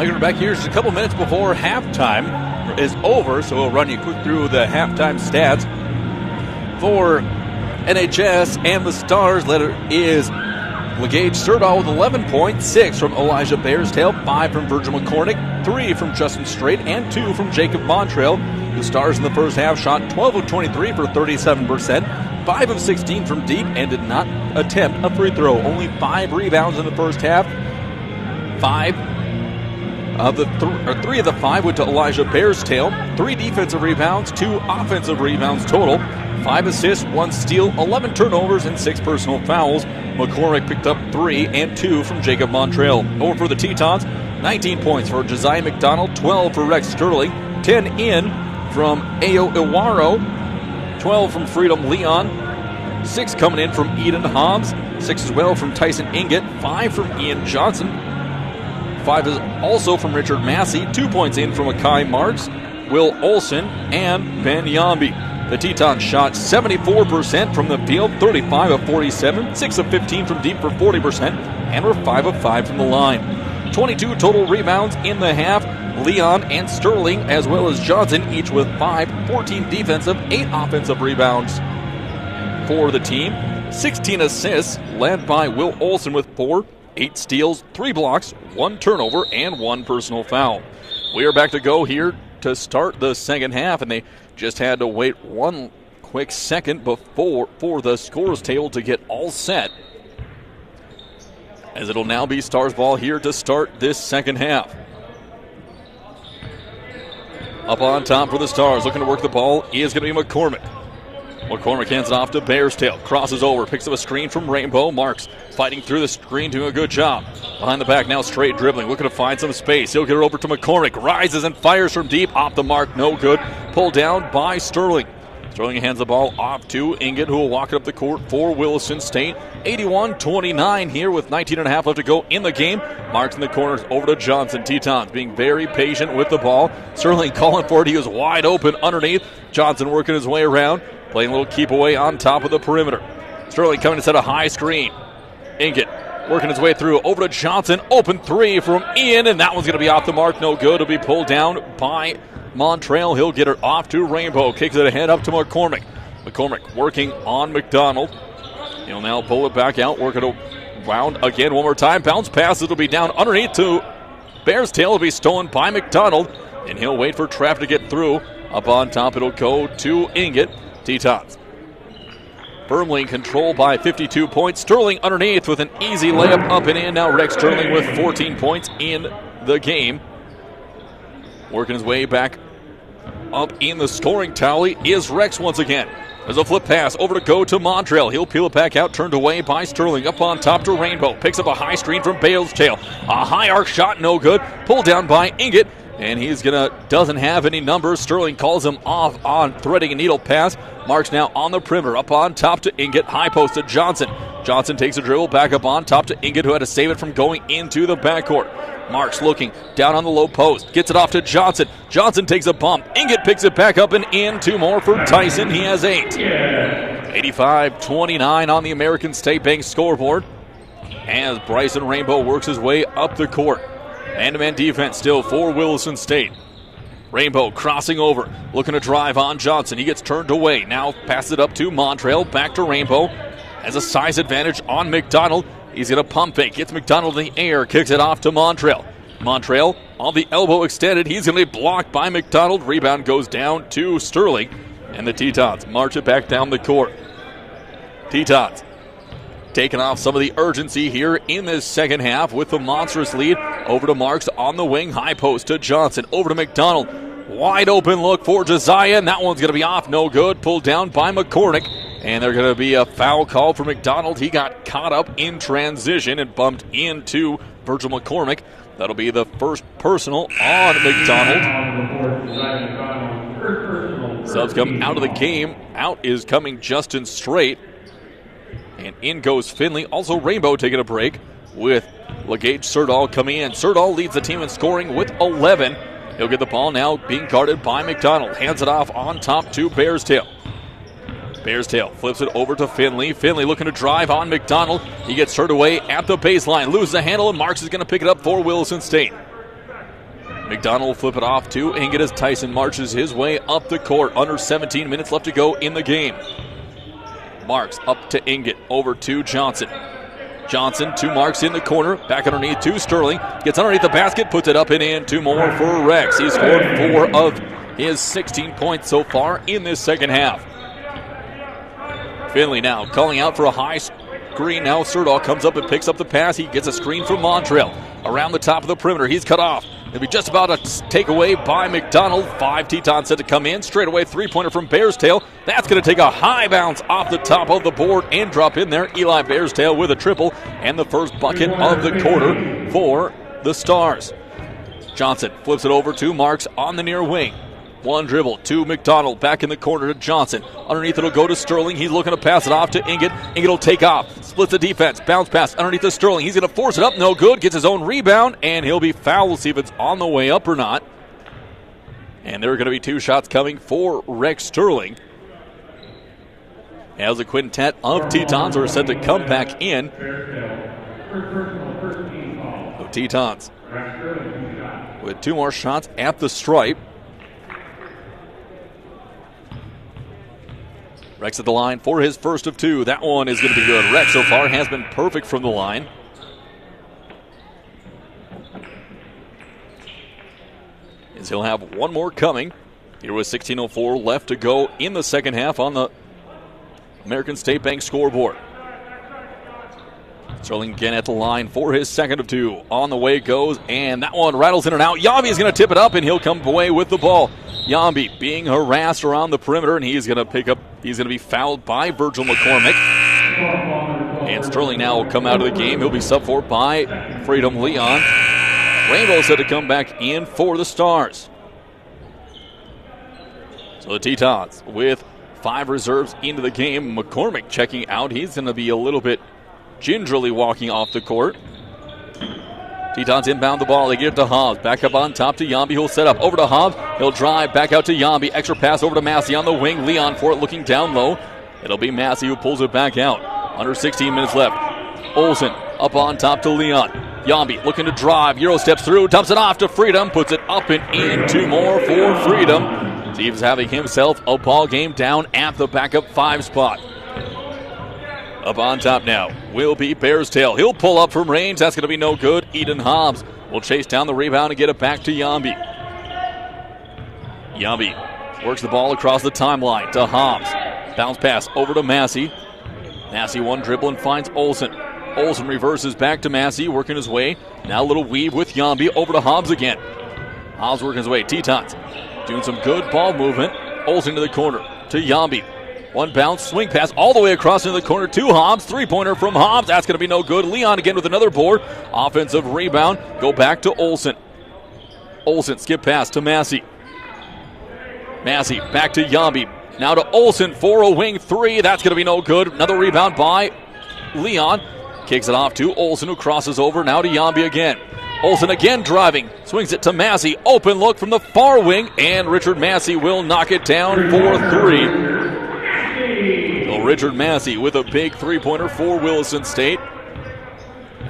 Well, you're back here just a couple minutes before halftime is over, so we'll run you quick through the halftime stats for NHS and the Stars. Leader is LeGage Serdal with 11 points, 6 from Elijah Bearstail, 5 from Virgil McCormick, 3 from Justin Strait, and 2 from Jacob Montrail. The Stars in the first half shot 12 of 23 for 37%, 5 of 16 from deep, and did not attempt a free throw. Only 5 rebounds in the first half. 3 of the 5 went to Elijah Bearstail. 3 defensive rebounds, 2 offensive rebounds total. 5 assists, 1 steal, 11 turnovers, and 6 personal fouls. McCormick picked up 3 and 2 from Jacob Montrail. Over for the Tetons, 19 points for Josiah McDonald, 12 for Rex Sterling, 10 in from Ayo Iwaro, 12 from Freedom Leon, 6 coming in from Eden Hobbs, 6 as well from Tyson Inget, 5 from Ian Johnson, 5 is also from Richard Massey, 2 points in from Akai Marks, Will Olson, and Ben Yambi. The Tetons shot 74% from the field, 35 of 47, 6 of 15 from deep for 40%, and were 5 of 5 from the line. 22 total rebounds in the half. Leon and Sterling, as well as Johnson, each with 5, 14 defensive, 8 offensive rebounds for the team. 16 assists, led by Will Olson with 4, 8 steals, 3 blocks, 1 turnover, and 1 personal foul. We are back to go here to start the second half, and they just had to wait 1 quick second before for the scores table to get all set, as it'll now be Stars ball here to start this second half. Up on top for the Stars, looking to work the ball is going to be McCormick. McCormick hands it off to Bearstail, crosses over, picks up a screen from Rainbow. Marks fighting through the screen, doing a good job. Behind the back now, straight dribbling, looking to find some space. He'll get it over to McCormick, rises and fires from deep, off the mark, no good. Pulled down by Sterling. Sterling hands the ball off to Inget, who will walk it up the court for Williston State. 81-29 here with 19.5 left to go in the game. Marks in the corners over to Johnson. Tetons being very patient with the ball. Sterling calling for it. He was wide open underneath. Johnson working his way around, playing a little keep away on top of the perimeter. Sterling coming to set a high screen. Inget working his way through over to Johnson. Open 3 from Ian, and that one's going to be off the mark. No good. It'll be pulled down by Montrail. He'll get it off to Rainbow. Kicks it ahead up to McCormick. McCormick working on McDonald. He'll now pull it back out, work it around again one more time. Bounce pass. It'll be down underneath to Bearstail. It'll be stolen by McDonald, and he'll wait for traffic to get through. Up on top, it'll go to Inget. Tetons firmly in control by 52 points. Sterling underneath with an easy layup up and in. Now Rex Sterling with 14 points in the game. Working his way back up in the scoring tally is Rex once again. There's a flip pass over to go to Montrail. He'll peel it back out, turned away by Sterling. Up on top to Rainbow. Picks up a high screen from Bearstail. A high arc shot, no good. Pulled down by Inget, and doesn't have any numbers. Sterling calls him off on threading a needle pass. Marks now on the perimeter. Up on top to Inget. High post to Johnson. Johnson takes a dribble back up on top to Inget, who had to save it from going into the backcourt. Marks looking down on the low post. Gets it off to Johnson. Johnson takes a bump. Inget picks it back up and in. 2 more for Tyson. He has 8. 85-29 on the American State Bank scoreboard as Bryson Rainbow works his way up the court. Man-to-man defense still for Williston State. Rainbow crossing over, looking to drive on Johnson. He gets turned away. Now passes it up to Montrail. Back to Rainbow. Has a size advantage on McDonald. He's going to pump fake. Gets McDonald in the air. Kicks it off to Montrail. Montrail on the elbow extended. He's going to be blocked by McDonald. Rebound goes down to Sterling. And the Tetons march it back down the court. Tetons taking off some of the urgency here in this second half with the monstrous lead. Over to Marks on the wing. High post to Johnson. Over to McDonald. Wide open look for Josiah, and that one's going to be off. No good. Pulled down by McCormick. And there's going to be a foul call for McDonald. He got caught up in transition and bumped into Virgil McCormick. That'll be the first personal on McDonald. Subs come out of the game. Out is coming Justin Strait. And in goes Finley. Also Rainbow taking a break with LeGage Serdal coming in. Serdal leads the team in scoring with 11. He'll get the ball now being guarded by McDonald. Hands it off on top to Bearstail. Bearstail flips it over to Finley. Finley looking to drive on McDonald. He gets turned away at the baseline. Loses the handle, and Marks is going to pick it up for Williston State. McDonald will flip it off to Inget as Tyson marches his way up the court. Under 17 minutes left to go in the game. Marks up to Inget, over to Johnson. Johnson to Marks in the corner, back underneath to Sterling. Gets underneath the basket, puts it up and in. 2 more for Rex. He's scored 4 of his 16 points so far in this second half. Finley now calling out for a high screen. Now Serdahl comes up and picks up the pass. He gets a screen from Montrell. Around the top of the perimeter, he's cut off. It'll be just about a takeaway by McDonald. 5 Teton set to come in. Straight away three-pointer from Bearstail. That's going to take a high bounce off the top of the board and drop in there. Eli Bearstail with a triple and the first bucket of the quarter for the Stars. Johnson flips it over to Marks on the near wing. One dribble to McDonald, back in the corner to Johnson. Underneath it'll go to Sterling. He's looking to pass it off to Inget. Inget will take off, splits the defense, bounce pass underneath to Sterling. He's going to force it up, no good. Gets his own rebound, and he'll be fouled. We'll see if it's on the way up or not. And there are going to be 2 shots coming for Rex Sterling, as the quintet of Tetons are set to come back in. So Tetons with 2 more shots at the stripe. Rex at the line for his first of 2. That one is going to be good. Rex so far has been perfect from the line. As he'll have 1 more coming. Here with 16:04 left to go in the second half on the American State Bank scoreboard. Sterling again at the line for his second of 2. On the way goes, and that one rattles in and out. Yambi is going to tip it up, and he'll come away with the ball. Yambi being harassed around the perimeter, and he's going to be fouled by Virgil McCormick. And Sterling now will come out of the game. He'll be subbed for by Freedom Leon. Rainbow set to come back in for the Stars. So the Tetons with 5 reserves into the game. McCormick checking out. He's going to be a little bit gingerly walking off the court. Tetons inbound the ball. They give it to Hobbs. Back up on top to Yambi, who'll set up. Over to Hobbs. He'll drive back out to Yambi. Extra pass over to Massey on the wing. Leon for it, looking down low. It'll be Massey who pulls it back out. Under 16 minutes left. Olsen up on top to Leon. Yambi looking to drive. Euro steps through. Dumps it off to Freedom. Puts it up and in. 2 more for Freedom. Steve's having himself a ball game down at the backup 5 spot. Up on top now will be Bearstail. He'll pull up from range. That's going to be no good. Eden Hobbs will chase down the rebound and get it back to Yambi. Yambi works the ball across the timeline to Hobbs. Bounce pass over to Massey. Massey 1 dribble and finds Olsen. Olsen reverses back to Massey, working his way. Now a little weave with Yambi over to Hobbs again. Hobbs working his way. Tetons doing some good ball movement. Olsen to the corner to Yambi. 1 bounce, swing pass all the way across into the corner to Hobbs. 3-pointer from Hobbs. That's going to be no good. Leon again with another board. Offensive rebound. Go back to Olsen. Olsen skip pass to Massey. Massey back to Yambi. Now to Olsen for a wing 3. That's going to be no good. Another rebound by Leon. Kicks it off to Olsen, who crosses over. Now to Yambi again. Olsen again driving. Swings it to Massey. Open look from the far wing. And Richard Massey will knock it down for 3. So Richard Massey with a big 3-pointer for Williston State.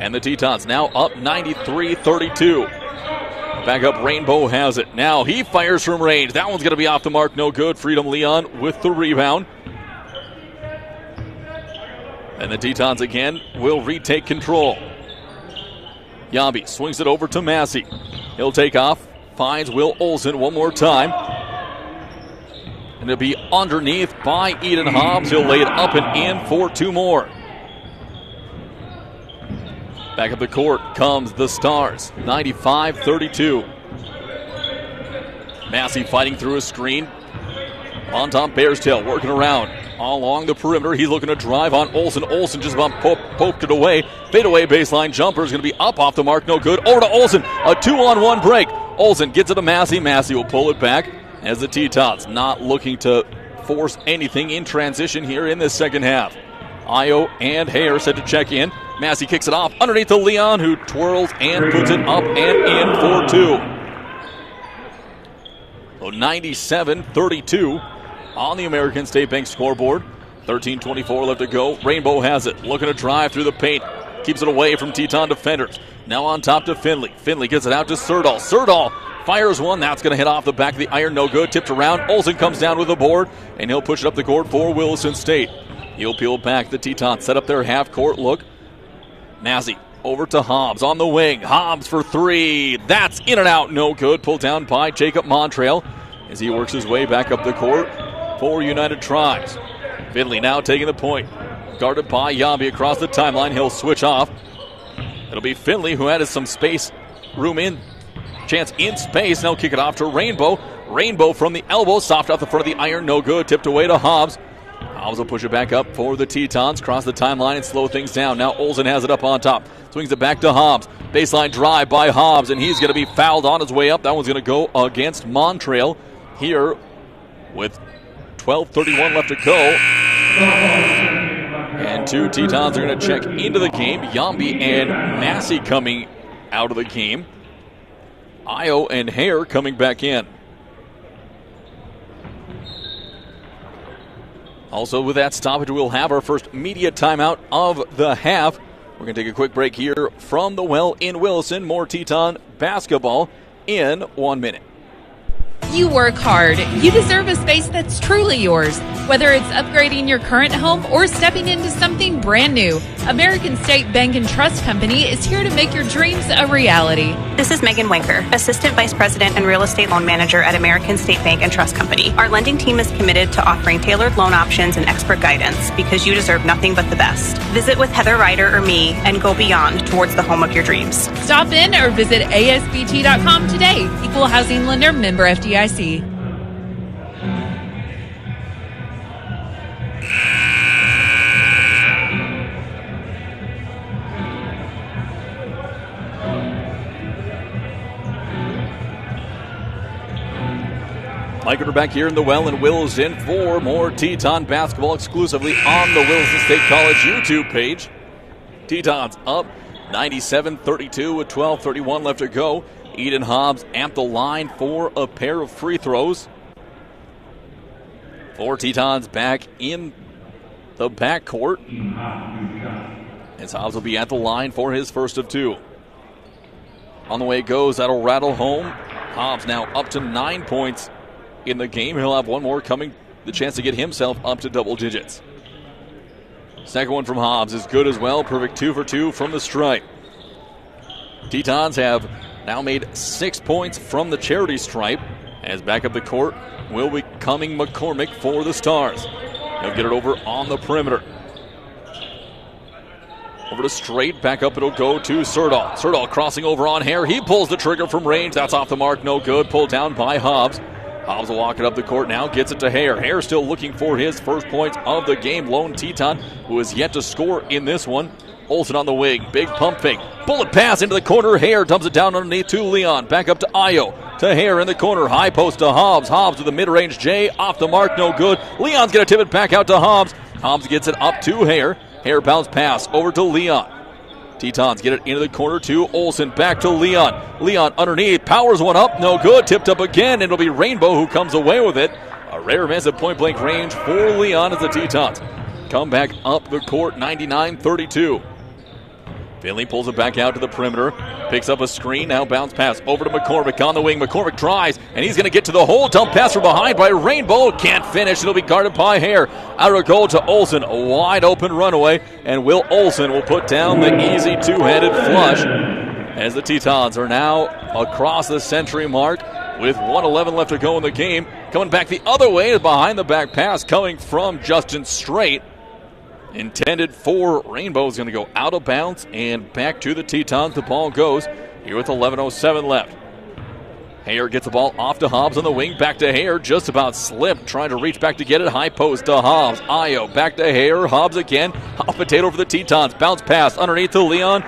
And the Tetons now up 93-32. Back up, Rainbow has it. Now he fires from range. That one's going to be off the mark, no good. Freedom Leon with the rebound. And the Tetons again will retake control. Yambi swings it over to Massey. He'll take off, finds Will Olsen 1 more time. And it'll be underneath by Eden Hobbs. He'll lay it up and in for 2 more. Back up the court comes the Stars. 95-32. Massey fighting through a screen. On top, Bearstail working around along the perimeter. He's looking to drive on Olsen. Olsen just about poked it away. Fadeaway baseline jumper is going to be up off the mark. No good. Over to Olsen. A 2-on-1 break. Olsen gets it to Massey. Massey will pull it back as the Tetons not looking to force anything in transition here in this second half. Io and Hare set to check in. Massey kicks it off underneath to Leon, who twirls and puts it up and in for 2. So 97-32 on the American State Bank scoreboard. 13:24 left to go. Rainbow has it. Looking to drive through the paint. Keeps it away from Teton defenders. Now on top to Finley. Finley gets it out to Serdahl. Serdahl Fires one. That's going to hit off the back of the iron. No good. Tipped around. Olsen comes down with the board, and he'll push it up the court for Williston State. He'll peel back. The Tetons set up their half-court look. Mazzy over to Hobbs on the wing. Hobbs for three. That's in and out. No good. Pulled down by Jacob Montrail as he works his way back up the court for United Tribes. Finley now taking the point. Guarded by Yambi across the timeline. He'll switch off. It'll be Finley who had some space, chance in space. Now kick it off to Rainbow. Rainbow from the elbow. Soft off the front of the iron. No good. Tipped away to Hobbs. Hobbs will push it back up for the Tetons. Cross the timeline and slow things down. Now Olsen has it up on top. Swings it back to Hobbs. Baseline drive by Hobbs, and he's going to be fouled on his way up. That one's going to go against Montrail here with 12:31 left to go. And two Tetons are going to check into the game. Yambi and Massey coming out of the game. Io and Hare coming back in. Also, with that stoppage, we'll have our first media timeout of the half. We're going to take a quick break here from the well in Williston. More Teton basketball in 1 minute. You work hard. You deserve a space that's truly yours. Whether it's upgrading your current home or stepping into something brand new, American State Bank and Trust Company is here to make your dreams a reality. This is Megan Wenker, Assistant Vice President and Real Estate Loan Manager at American State Bank and Trust Company. Our lending team is committed to offering tailored loan options and expert guidance because you deserve nothing but the best. Visit with Heather Ryder or me and go beyond towards the home of your dreams. Stop in or visit asbt.com today. Equal Housing Lender, member FDIC. Mike are back here in the well in Williston for more Teton basketball exclusively on the Williston State College YouTube page. Tetons up 97-32 with 12:31 left to go. Eden Hobbs amped the line for a pair of free throws. Four Tetons back in the backcourt. As Hobbs will be at the line for his first of two. On the way it goes, that'll rattle home. Hobbs now up to 9 points in the game. He'll have one more coming, the chance to get himself up to double digits. Second one from Hobbs is good as well. Perfect 2 for 2 from the stripe. Tetons have now made 6 points from the charity stripe. As back up the court will be coming McCormick for the Stars. He'll get it over on the perimeter. Over to Straight, back up it'll go to Serdal. Serdal crossing over on Hare. He pulls the trigger from range. That's off the mark, no good. Pulled down by Hobbs. Hobbs will walk it up the court now, gets it to Hare. Hare still looking for his first points of the game. Lone Teton, who has yet to score in this one. Olsen on the wing, big pump fake. Bullet pass into the corner. Hare dumps it down underneath to Leon. Back up to Io. To Hare in the corner. High post to Hobbs. Hobbs with the mid-range J. Off the mark, no good. Leon's going to tip it back out to Hobbs. Hobbs gets it up to Hare. Hare bounce pass over to Leon. Tetons get it into the corner to Olsen. Back to Leon. Leon underneath. Powers one up. No good. Tipped up again. And it'll be Rainbow who comes away with it. A rare miss at point-blank range for Leon as the Tetons come back up the court 99-32. Finley pulls it back out to the perimeter. Picks up a screen. Now bounce pass over to McCormick on the wing. McCormick drives, and he's going to get to the hole. Dump pass from behind by Rainbow. Can't finish. It'll be guarded by Hare. Outer goal to Olsen. A wide open runaway, and Will Olsen will put down the easy two-headed flush as the Tetons are now across the century mark with 1:11 left to go in the game. Coming back the other way, behind the back pass coming from Justin Straight. Intended for Rainbow is going to go out of bounds and back to the Tetons. The ball goes here with 11:07 left. Hare gets the ball off to Hobbs on the wing. Back to Hare. Just about slipped. Trying to reach back to get it. High post to Hobbs. Io back to Hare. Hobbs again. Hot potato for the Tetons. Bounce pass underneath to Leon.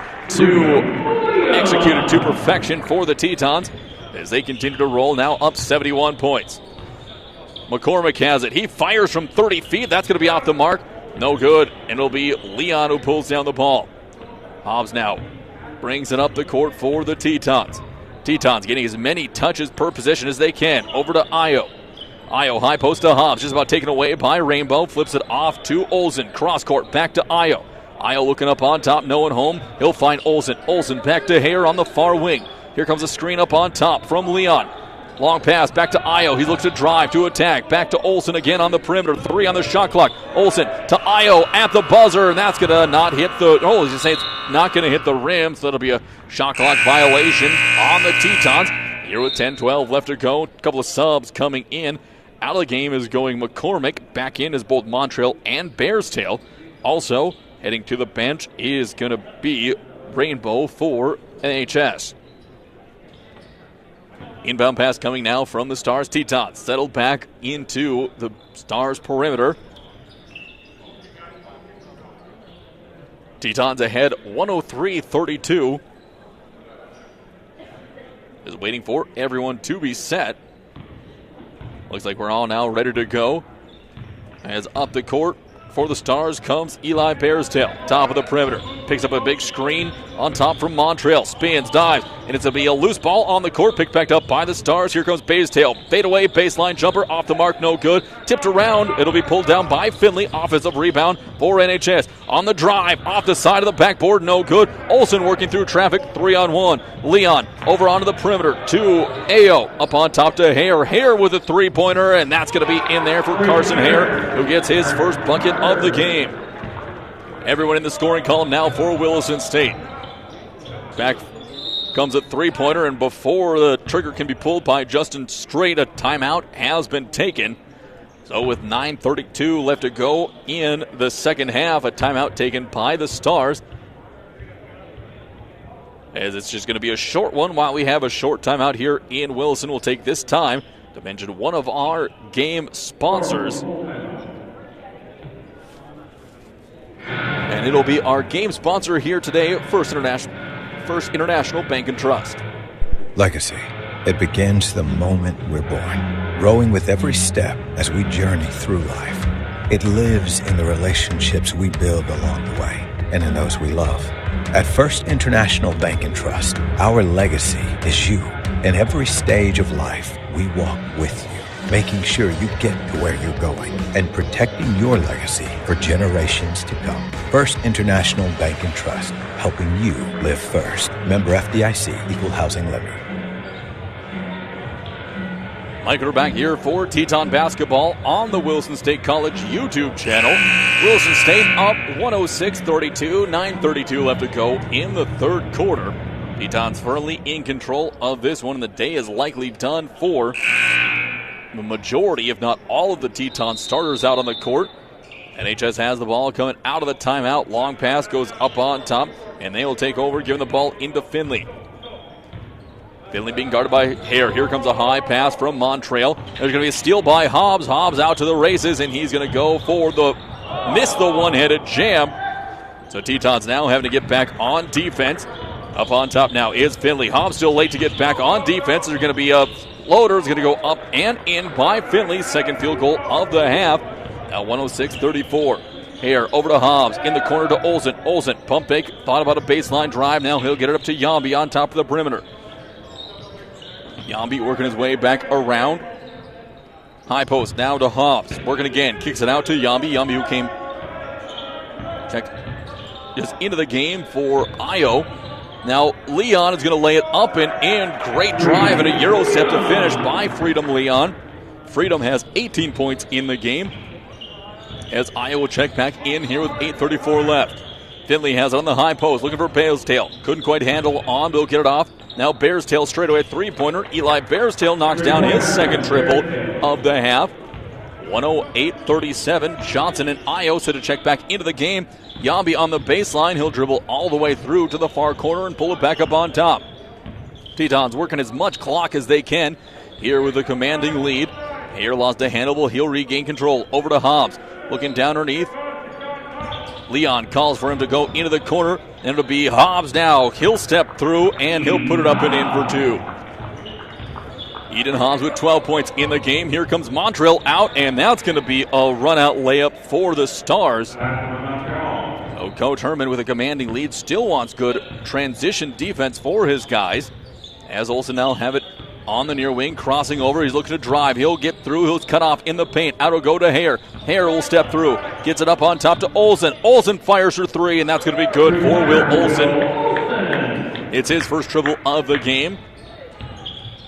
Executed to perfection for the Tetons as they continue to roll. Now up 71 points. McCormick has it. He fires from 30 feet. That's going to be off the mark. No good, and it'll be Leon who pulls down the ball. Hobbs now brings it up the court for the Tetons. Tetons getting as many touches per possession as they can. Over to Io. Io high post to Hobbs, just about taken away by Rainbow. Flips it off to Olsen. Cross court back to Io. Io looking up on top, no one home. He'll find Olsen. Olsen back to Hare on the far wing. Here comes a screen up on top from Leon. Long pass back to Io. He looks to drive, to attack. Back to Olsen again on the perimeter. 3 on the shot clock. Olsen to Io at the buzzer, and that's going to not hit the... Oh, as you say, it's not going to hit the rim, so that'll be a shot clock violation on the Tetons. Here with 10-12 left to go. A couple of subs coming in. Out of the game is going McCormick. Back in is both Montreal and Bearstail. Also, heading to the bench is going to be Rainbow for NHS. Inbound pass coming now from the Stars. Tetons settled back into the Stars perimeter. Tetons ahead 103-32. Is waiting for everyone to be set. Looks like we're all now ready to go. As up the court for the Stars comes Eli Bearstail. Top of the perimeter. Picks up a big screen on top from Montreal. Spins, dives, and it's going to be a loose ball on the court. Picked back up by the Stars. Here comes Bearstail. Fade away, baseline jumper off the mark, no good. Tipped around. It'll be pulled down by Finley. Offensive rebound for NHS. On the drive, off the side of the backboard, no good. Olsen working through traffic, 3-on-1. Leon over onto the perimeter to Ao. Up on top to Hare. Hare with a three-pointer, and that's going to be in there for Carson Hare, who gets his first bucket of the game. Everyone in the scoring column now for Williston State. Back comes a three-pointer, and before the trigger can be pulled by Justin Strait, a timeout has been taken. So with 9:32 left to go in the second half, a timeout taken by the Stars. As it's just going to be a short one while we have a short timeout here in Williston. We'll take this time to mention one of our game sponsors. And it'll be our game sponsor here today, First International Bank and Trust. Legacy. It begins the moment we're born, growing with every step as we journey through life. It lives in the relationships we build along the way and in those we love. At First International Bank and Trust, our legacy is you. In every stage of life, we walk with you, making sure you get to where you're going and protecting your legacy for generations to come. First International Bank and Trust, helping you live first. Member FDIC, Equal Housing Lender. Mike, we're back here for Teton basketball on the Williston State College YouTube channel. Williston State up 106-32, 9:32 left to go in the third quarter. Teton's firmly in control of this one, and the day is likely done for the majority, if not all, of the Teton starters out on the court. NHS has the ball coming out of the timeout. Long pass goes up on top, and they will take over, giving the ball into Finley. Finley being guarded by Hare. Here comes a high pass from Montreal. There's going to be a steal by Hobbs. Hobbs out to the races, and he's going to go for miss the one-headed jam. So Tetons now having to get back on defense. Up on top now is Finley. Hobbs still late to get back on defense. There's going to be a floater. It's going to go up and in by Finley. Second field goal of the half. Now 106-34. Hare over to Hobbs. In the corner to Olsen. Olsen, pump fake. Thought about a baseline drive. Now he'll get it up to Yambi on top of the perimeter. Yambi working his way back around. High post now to Hobbs. Working again. Kicks it out to Yambi. Yambi who came just into the game for Io. Now Leon is going to lay it up and in. Great drive and a Euro step to finish by Freedom Leon. Freedom has 18 points in the game. As Io will check back in here with 8:34 left. Finley has it on the high post. Looking for Bearstail. Couldn't quite handle on, but he'll get it off. Now Bearstail straight away three-pointer. Eli Bearstail knocks down his second triple of the half. 108-37. Johnson and Io set to check back into the game. Yambi on the baseline. He'll dribble all the way through to the far corner and pull it back up on top. Tetons working as much clock as they can here with a commanding lead. Hare lost a handle. He'll regain control. Over to Hobbs. Looking down underneath. Leon calls for him to go into the corner, and it'll be Hobbs now. He'll step through, and he'll put it up and in for two. Eden Hobbs with 12 points in the game. Here comes Montreal out, and that's going to be a run-out layup for the Stars. So Coach Herman with a commanding lead still wants good transition defense for his guys. As Olsen now have it on the near wing, crossing over. He's looking to drive. He'll get through. He'll cut off in the paint. Out will go to Hare. Hare will step through. Gets it up on top to Olsen. Olsen fires for three, and that's going to be good for Will Olsen. It's his first triple of the game.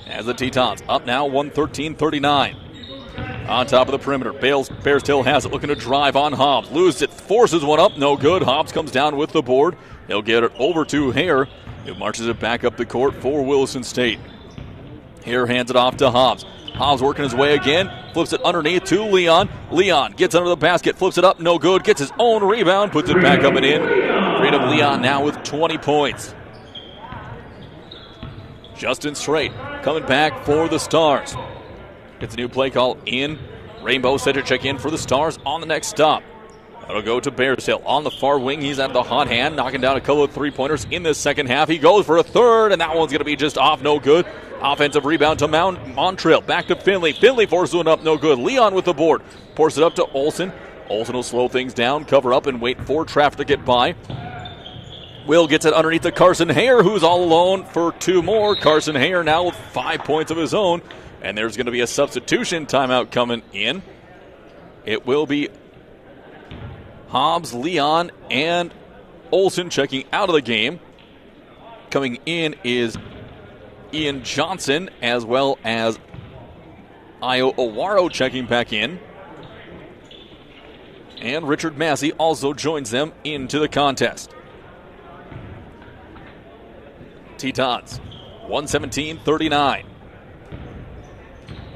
As the Tetons up now 113-39. On top of the perimeter, Bearstill has it, looking to drive on Hobbs. Loses it, forces one up, no good. Hobbs comes down with the board. He'll get it over to Hare, who marches it back up the court for Williston State. Hare hands it off to Hobbs. Hobbs working his way again, flips it underneath to Leon. Leon gets under the basket, flips it up, no good. Gets his own rebound, puts it back up and in. Freedom Leon now with 20 points. Justin Straight coming back for the Stars. Gets a new play call in. Rainbow set to check in for the Stars on the next stop. That'll go to Bearshill on the far wing. He's at the hot hand, knocking down a couple of three-pointers in the second half. He goes for a third, and that one's going to be just off, no good. Offensive rebound to Montrell. Back to Finley. Finley forces one up, no good. Leon with the board. Pours it up to Olsen. Olsen will slow things down, cover up, and wait for traffic to get by. Will gets it underneath to Carson Hare, who's all alone for two more. Carson Hare now with 5 points of his own. And there's going to be a substitution timeout coming in. It will be Hobbs, Leon, and Olsen checking out of the game. Coming in is Ian Johnson, as well as Io Owaro checking back in. And Richard Massey also joins them into the contest. Tetons, 117-39.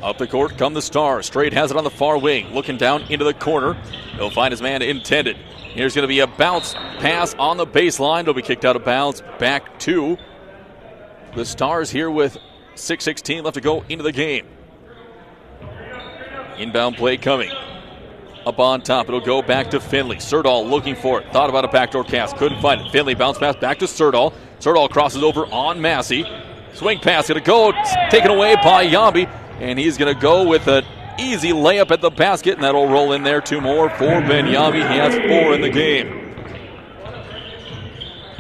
Up the court come the Stars. Straight has it on the far wing. Looking down into the corner. He'll find his man intended. Here's going to be a bounce pass on the baseline. It'll be kicked out of bounds back to the Stars here with 6:16 left to go into the game. Inbound play coming. Up on top, it'll go back to Finley. Serdal looking for it. Thought about a backdoor cast. Couldn't find it. Finley bounce pass back to Serdal. Serdal crosses over on Massey. Swing pass going to go. Taken away by Yambi. And he's going to go with an easy layup at the basket, and that'll roll in there. Two more for Ben Yambi. He has 4 in the game.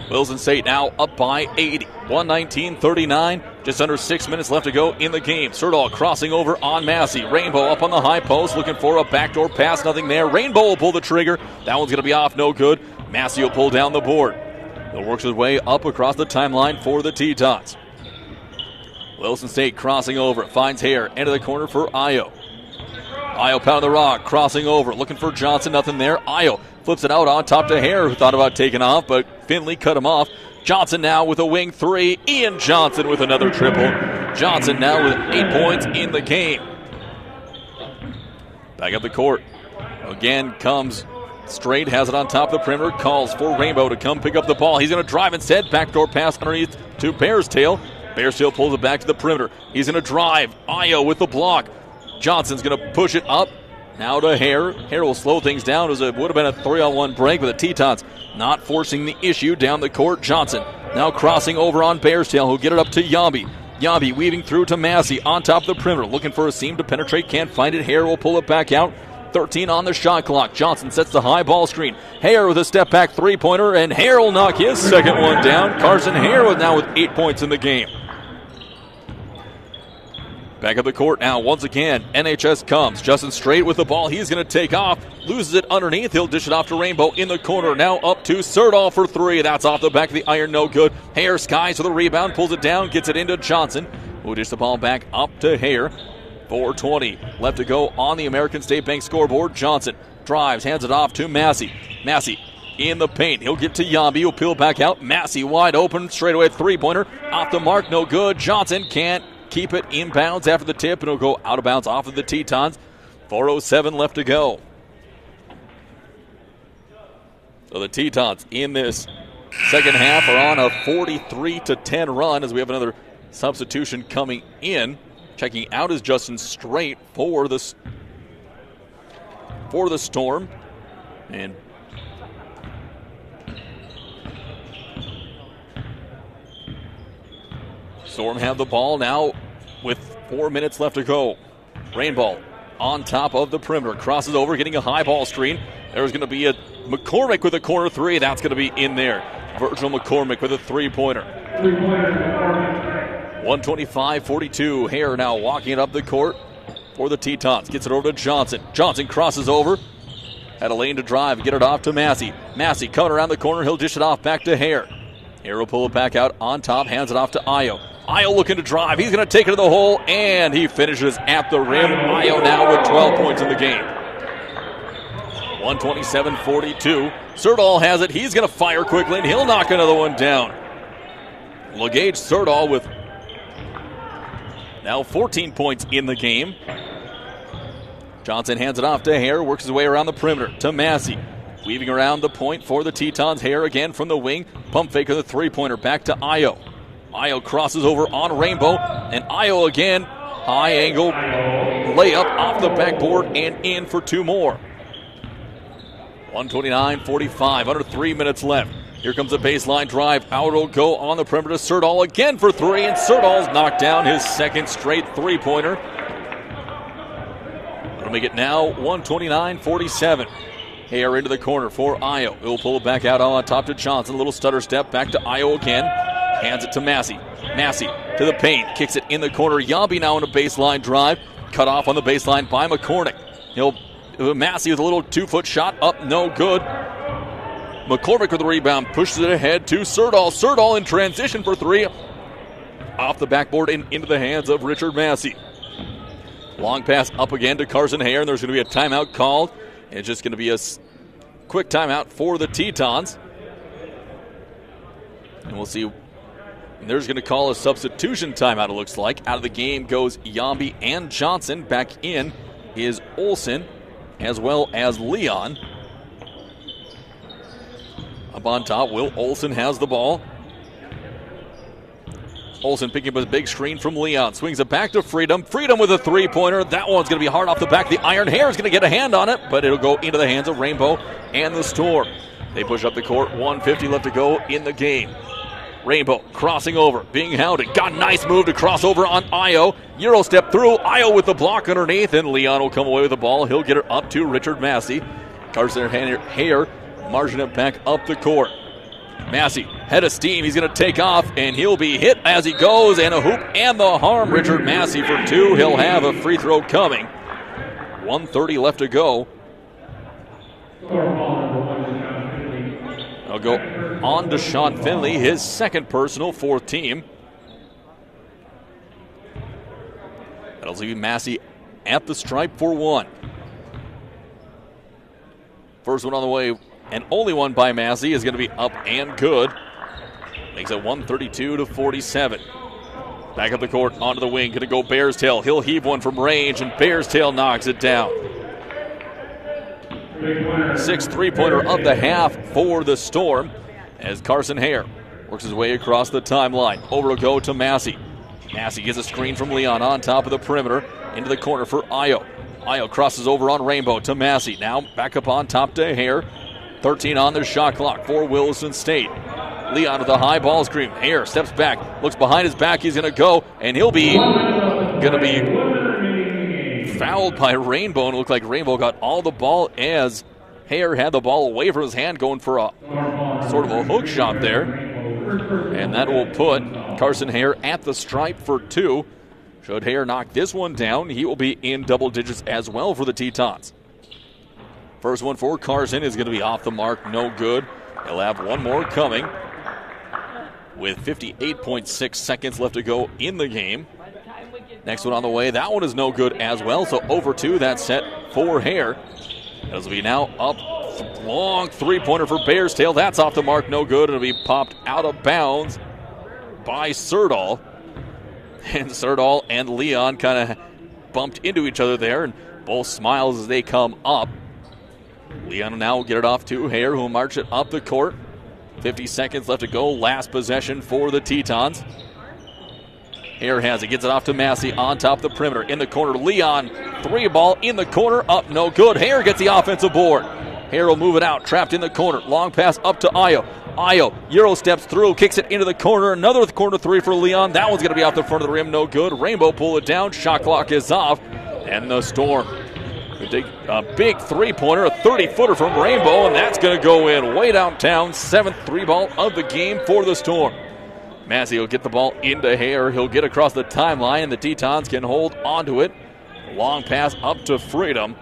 Williston State now up by 80. 119-39. Just under 6 minutes left to go in the game. Serdal crossing over on Massey. Rainbow up on the high post, looking for a backdoor pass. Nothing there. Rainbow will pull the trigger. That one's going to be off. No good. Massey will pull down the board. He'll work his way up across the timeline for the Tetons. Williston State crossing over. Finds Hare. Into the corner for Io. Io pounding the rock. Crossing over. Looking for Johnson. Nothing there. Io flips it out on top to Hare, who thought about taking off, but Finley cut him off. Johnson now with a wing three. Ian Johnson with another triple. Johnson now with 8 points in the game. Back up the court. Again comes Straight. Has it on top of the perimeter. Calls for Rainbow to come pick up the ball. He's going to drive instead. Backdoor pass underneath to Bearstail. Bearstail pulls it back to the perimeter. He's going to drive. Io with the block. Johnson's going to push it up. Now to Hare. Hare will slow things down as it would have been a 3-on-1 break, but the Tetons not forcing the issue down the court. Johnson now crossing over on Bearstail, who'll get it up to Yambi. Yambi weaving through to Massey on top of the perimeter. Looking for a seam to penetrate. Can't find it. Hare will pull it back out. 13 on the shot clock. Johnson sets the high ball screen. Hare with a step-back three-pointer, and Hare will knock his second one down. Carson Hare now with 8 points in the game. Back up the court now once again. NHS comes. Justin Straight with the ball. He's going to take off. Loses it underneath. He'll dish it off to Rainbow in the corner. Now up to Serdal for three. That's off the back of the iron. No good. Hare skies for the rebound. Pulls it down. Gets it into Johnson, who dish the ball back up to Hare. 4:20 left to go on the American State Bank scoreboard. Johnson drives. Hands it off to Massey. Massey in the paint. He'll get to Yambi. He'll peel back out. Massey wide open. Straight away three-pointer. Off the mark. No good. Johnson can't keep it inbounds after the tip, and it'll go out of bounds off of the Tetons. 4:07 left to go. So the Tetons in this second half are on a 43-10 run as we have another substitution coming in. Checking out is Justin Straight for the Storm. And Storm have the ball now with 4 minutes left to go. Rainbow on top of the perimeter. Crosses over, getting a high ball screen. There's going to be a McCormick with a corner three. That's going to be in there. Virgil McCormick with a three-pointer. 125-42. Hare now walking it up the court for the Tetons. Gets it over to Johnson. Johnson crosses over. Had a lane to drive. Get it off to Massey. Massey coming around the corner. He'll dish it off back to Hare. Hare will pull it back out on top, hands it off to Io. Io looking to drive. He's going to take it to the hole, and he finishes at the rim. Io now with 12 points in the game. 127-42. Serdal has it. He's going to fire quickly, and he'll knock another one down. LeGage Serdal with now 14 points in the game. Johnson hands it off to Hare, works his way around the perimeter to Massey. Weaving around the point for the Tetons. Hare again from the wing. Pump fake of the three-pointer back to Io. Io crosses over on Rainbow, and Io again, high angle layup off the backboard and in for two more. 129-45, under 3 minutes left. Here comes a baseline drive. Out will go on the perimeter. Serdal again for three, and Serdal's knocked down his second straight three-pointer. That'll make it now 129-47. Hare into the corner for Io. He'll pull it back out on top to Johnson. A little stutter step back to Io again. Hands it to Massey. Massey to the paint. Kicks it in the corner. Yambi now on a baseline drive. Cut off on the baseline by McCormick. Massey with a little 2-foot shot up. No good. McCormick with the rebound. Pushes it ahead to Serdal. Serdal in transition for three. Off the backboard and into the hands of Richard Massey. Long pass up again to Carson Hare. And there's going to be a timeout called. It's just going to be a quick timeout for the Tetons. And we'll see. There's going to call a substitution timeout, it looks like. Out of the game goes Yambi and Johnson. Back in is Olsen as well as Leon. Up on top, Will Olsen has the ball. Olsen picking up a big screen from Leon. Swings it back to Freedom. Freedom with a three-pointer. That one's going to be hard off the back. The iron. Hare's going to get a hand on it, but it'll go into the hands of Rainbow and the Storm. They push up the court. 1:50 left to go in the game. Rainbow crossing over, being hounded. Got a nice move to cross over on Io. Euro step through. Io with the block underneath, and Leon will come away with the ball. He'll get it up to Richard Massey. Carson Hare marching it back up the court. Massey, head of steam. He's going to take off, and he'll be hit as he goes, and a hoop and the harm. Richard Massey for two. He'll have a free throw coming. 1:30 left to go. I'll go on to Sean Finley, his second personal, fourth team. That'll leave Massey at the stripe for one. First one on the way, and only one by Massey is going to be up and good. Makes it 132-47. Back up the court, onto the wing, going to go Bearstail. He'll heave one from range, and Bearstail knocks it down. Sixth three-pointer of the half for the Storm as Carson Hare works his way across the timeline. Over to go to Massey. Massey gets a screen from Leon on top of the perimeter into the corner for Io. Io crosses over on Rainbow to Massey. Now back up on top to Hare. 13 on the shot clock for Williston State. Leon with a high ball screen. Hare steps back, looks behind his back. He's going to go, and he'll be fouled by Rainbow. And it looked like Rainbow got all the ball as Hare had the ball away from his hand, going for a sort of a hook shot there. And that will put Carson Hare at the stripe for two. Should Hare knock this one down, he will be in double digits as well for the Tetons. First one for Carson is going to be off the mark, no good. He'll have one more coming with 58.6 seconds left to go in the game. Next one on the way, that one is no good as well, so over two, that's set for Hare. As we now up, long three-pointer for Bearstail. That's off the mark, no good. It'll be popped out of bounds by Serdal. And Serdal and Leon kind of bumped into each other there, and both smiles as they come up. Leon will now get it off to Hare, who will march it up the court. 50 seconds left to go. Last possession for the Tetons. Hare has it, gets it off to Massey on top of the perimeter. In the corner, Leon, three ball in the corner, up, no good. Hare gets the offensive board. Hare will move it out, trapped in the corner. Long pass up to Io. Io, Euro steps through, kicks it into the corner. Another corner three for Leon. That one's going to be off the front of the rim, no good. Rainbow pull it down, shot clock is off. And the Storm take a big three-pointer, a 30-footer from Rainbow, and that's going to go in way downtown. Seventh three-ball of the game for the Storm. Massey will get the ball into Hare. He'll get across the timeline, and the Tetons can hold onto it. Long pass up to Freedom,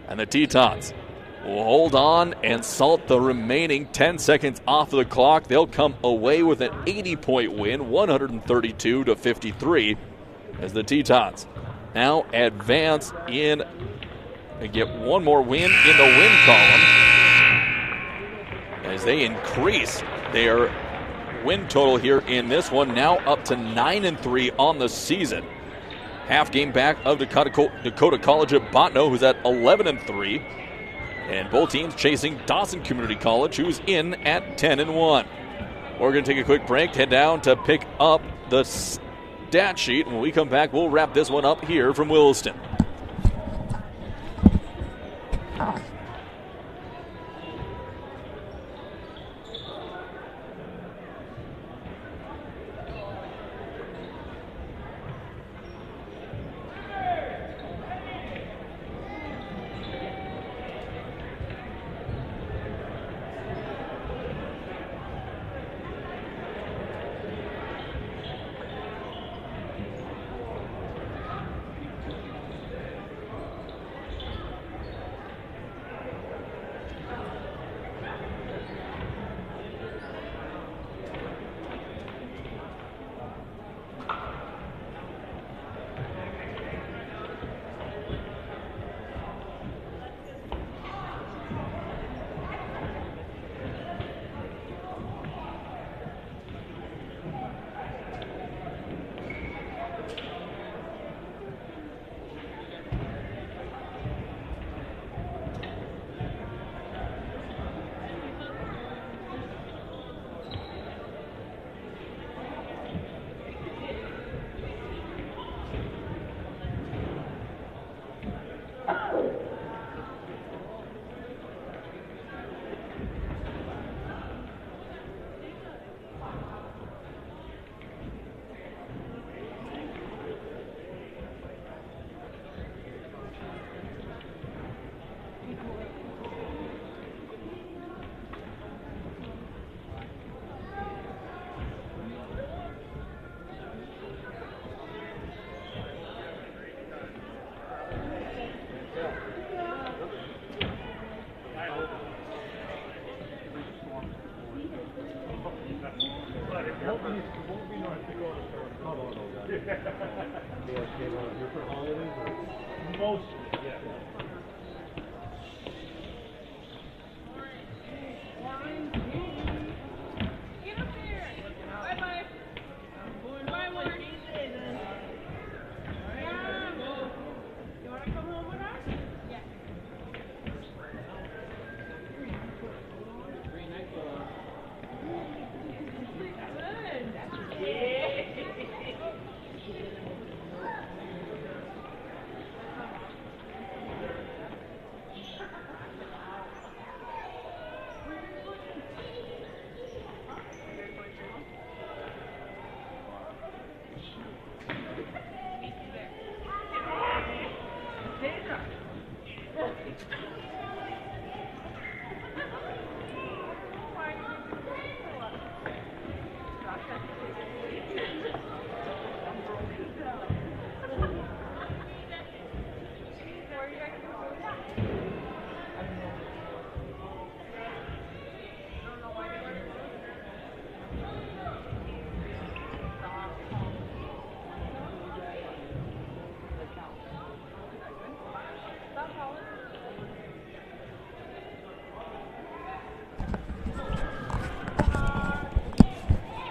and the Tetons will hold on and salt the remaining 10 seconds off of the clock. They'll come away with an 80-point win, 132-53, as the Tetons now advance in and get one more win in the win column as they increase their win total here in this one, now up to 9-3 on the season. Half game back of Dakota College at Botno, who's at 11-3. And both teams chasing Dawson Community College, who's in at 10-1. We're going to take a quick break, head down to pick up the stat sheet. When we come back, we'll wrap this one up here from Williston.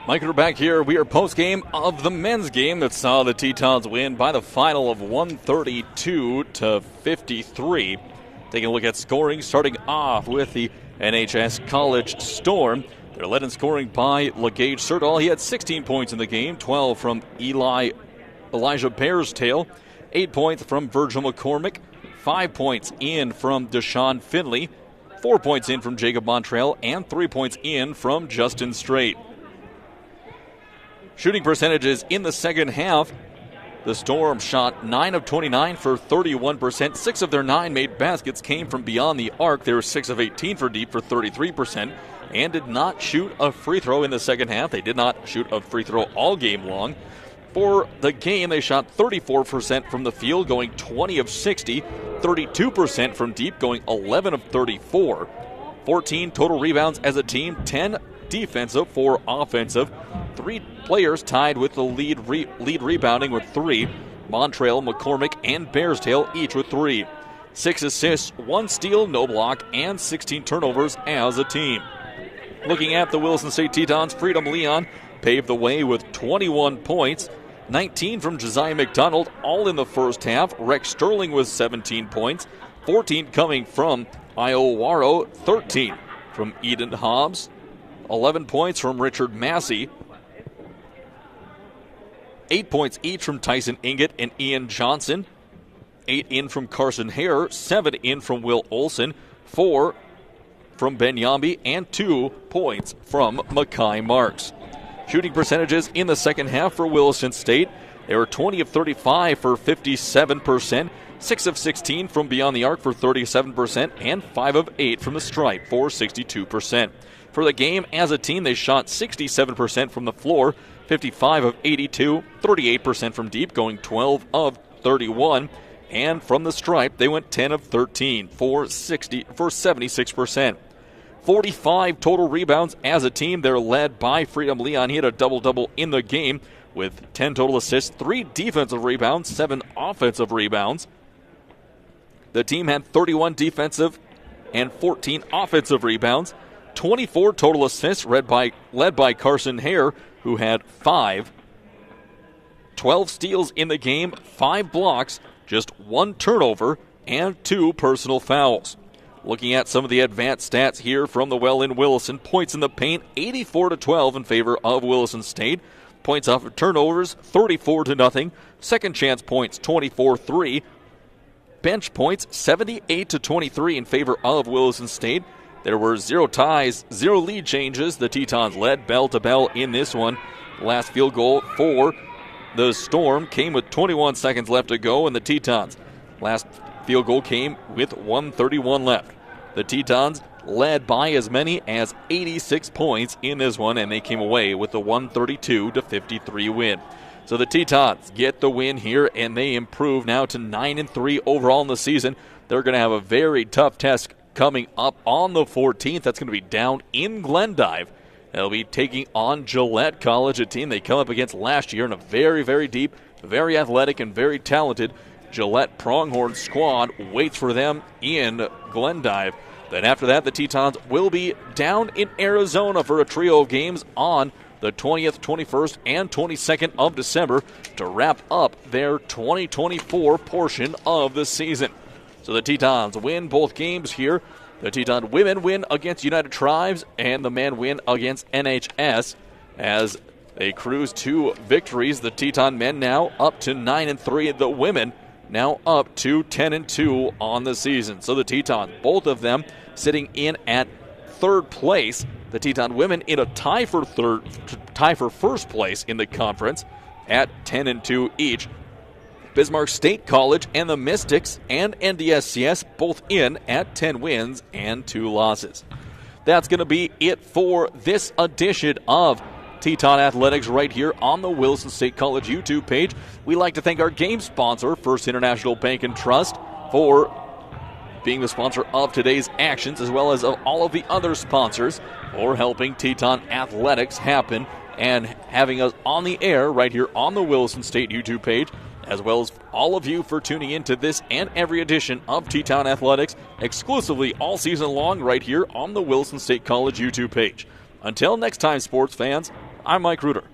Mike, we're back here. We are post-game of the men's game that saw the Tetons win by the final of 132-53. Taking a look at scoring, starting off with the NHS College Storm. They're led in scoring by LeGage Sertall. He had 16 points in the game, 12 from Elijah Bearstail, 8 points from Virgil McCormick, 5 points in from Deshaun Finley, 4 points in from Jacob Montrell, and 3 points in from Justin Strait. Shooting percentages in the second half. The Storm shot 9 of 29 for 31%. 6 of their 9 made baskets came from beyond the arc. They were 6 of 18 for deep for 33% and did not shoot a free throw in the second half. They did not shoot a free throw all game long. For the game, they shot 34% from the field, going 20 of 60, 32% from deep, going 11 of 34. 14 total rebounds as a team, 10 defensive, 4 offensive. 3 players tied with the lead rebounding with 3. Montreal, McCormick, and Bearstail each with 3. 6 assists, 1 steal, no block, and 16 turnovers as a team. Looking at the Williston State Tetons, Freedom Leon paved the way with 21 points. 19 from Josiah McDonald, all in the first half. Rex Sterling with 17 points. 14 coming from Iowaro, 13 from Eden Hobbs. 11 points from Richard Massey. 8 points each from Tyson Inget and Ian Johnson. 8 in from Carson Hare. 7 in from Will Olson. 4 from Ben Yambi. And 2 points from Mackay Marks. Shooting percentages in the second half for Williston State. They were 20 of 35 for 57%. 6 of 16 from beyond the arc for 37%. And 5 of 8 from the stripe for 62%. For the game as a team, they shot 67% from the floor, 55 of 82, 38% from deep, going 12 of 31. And from the stripe, they went 10 of 13 for 76%. 45 total rebounds as a team. They're led by Freedom Leon. He had a double-double in the game with 10 total assists, 3 defensive rebounds, 7 offensive rebounds. The team had 31 defensive and 14 offensive rebounds. 24 total assists led by Carson Hare, who had 5. 12 steals in the game, 5 blocks, just 1 turnover, and 2 personal fouls. Looking at some of the advanced stats here from the well in Williston. Points in the paint, 84-12 in favor of Williston State. Points off of turnovers, 34-0. Second chance points, 24-3. Bench points, 78-23 in favor of Williston State. There were 0 ties, 0 lead changes. The Tetons led bell to bell in this one. Last field goal for the Storm came with 21 seconds left to go, and the Tetons last field goal came with 1:31 left. The Tetons led by as many as 86 points in this one, and they came away with the 132-53 win. So the Tetons get the win here, and they improve now to 9-3 overall in the season. They're going to have a very tough test coming up on the 14th. That's going to be down in Glendive. They'll be taking on Gillette College, a team they come up against last year in a very, very deep, very athletic, and very talented Gillette Pronghorn squad waits for them in Glendive. Then after that, the Tetons will be down in Arizona for a trio of games on the 20th, 21st, and 22nd of December to wrap up their 2024 portion of the season. So the Tetons win both games here. The Teton women win against United Tribes, and the men win against NHS as they cruise to victories. The Teton men now up to 9-3. The women now up to 10-2 on the season. So the Tetons, both of them sitting in at third place. The Teton women in a tie for first place in the conference at 10-2 each. Bismarck State College and the Mystics and NDSCS both in at 10 wins and 2 losses. That's going to be it for this edition of Teton Athletics right here on the Williston State College YouTube page. We'd like to thank our game sponsor, First International Bank and Trust, for being the sponsor of today's actions, as well as of all of the other sponsors for helping Teton Athletics happen and having us on the air right here on the Williston State YouTube page, as well as all of you for tuning in to this and every edition of Teton Athletics exclusively all season long right here on the Williston State College YouTube page. Until next time, sports fans, I'm Mike Reuter.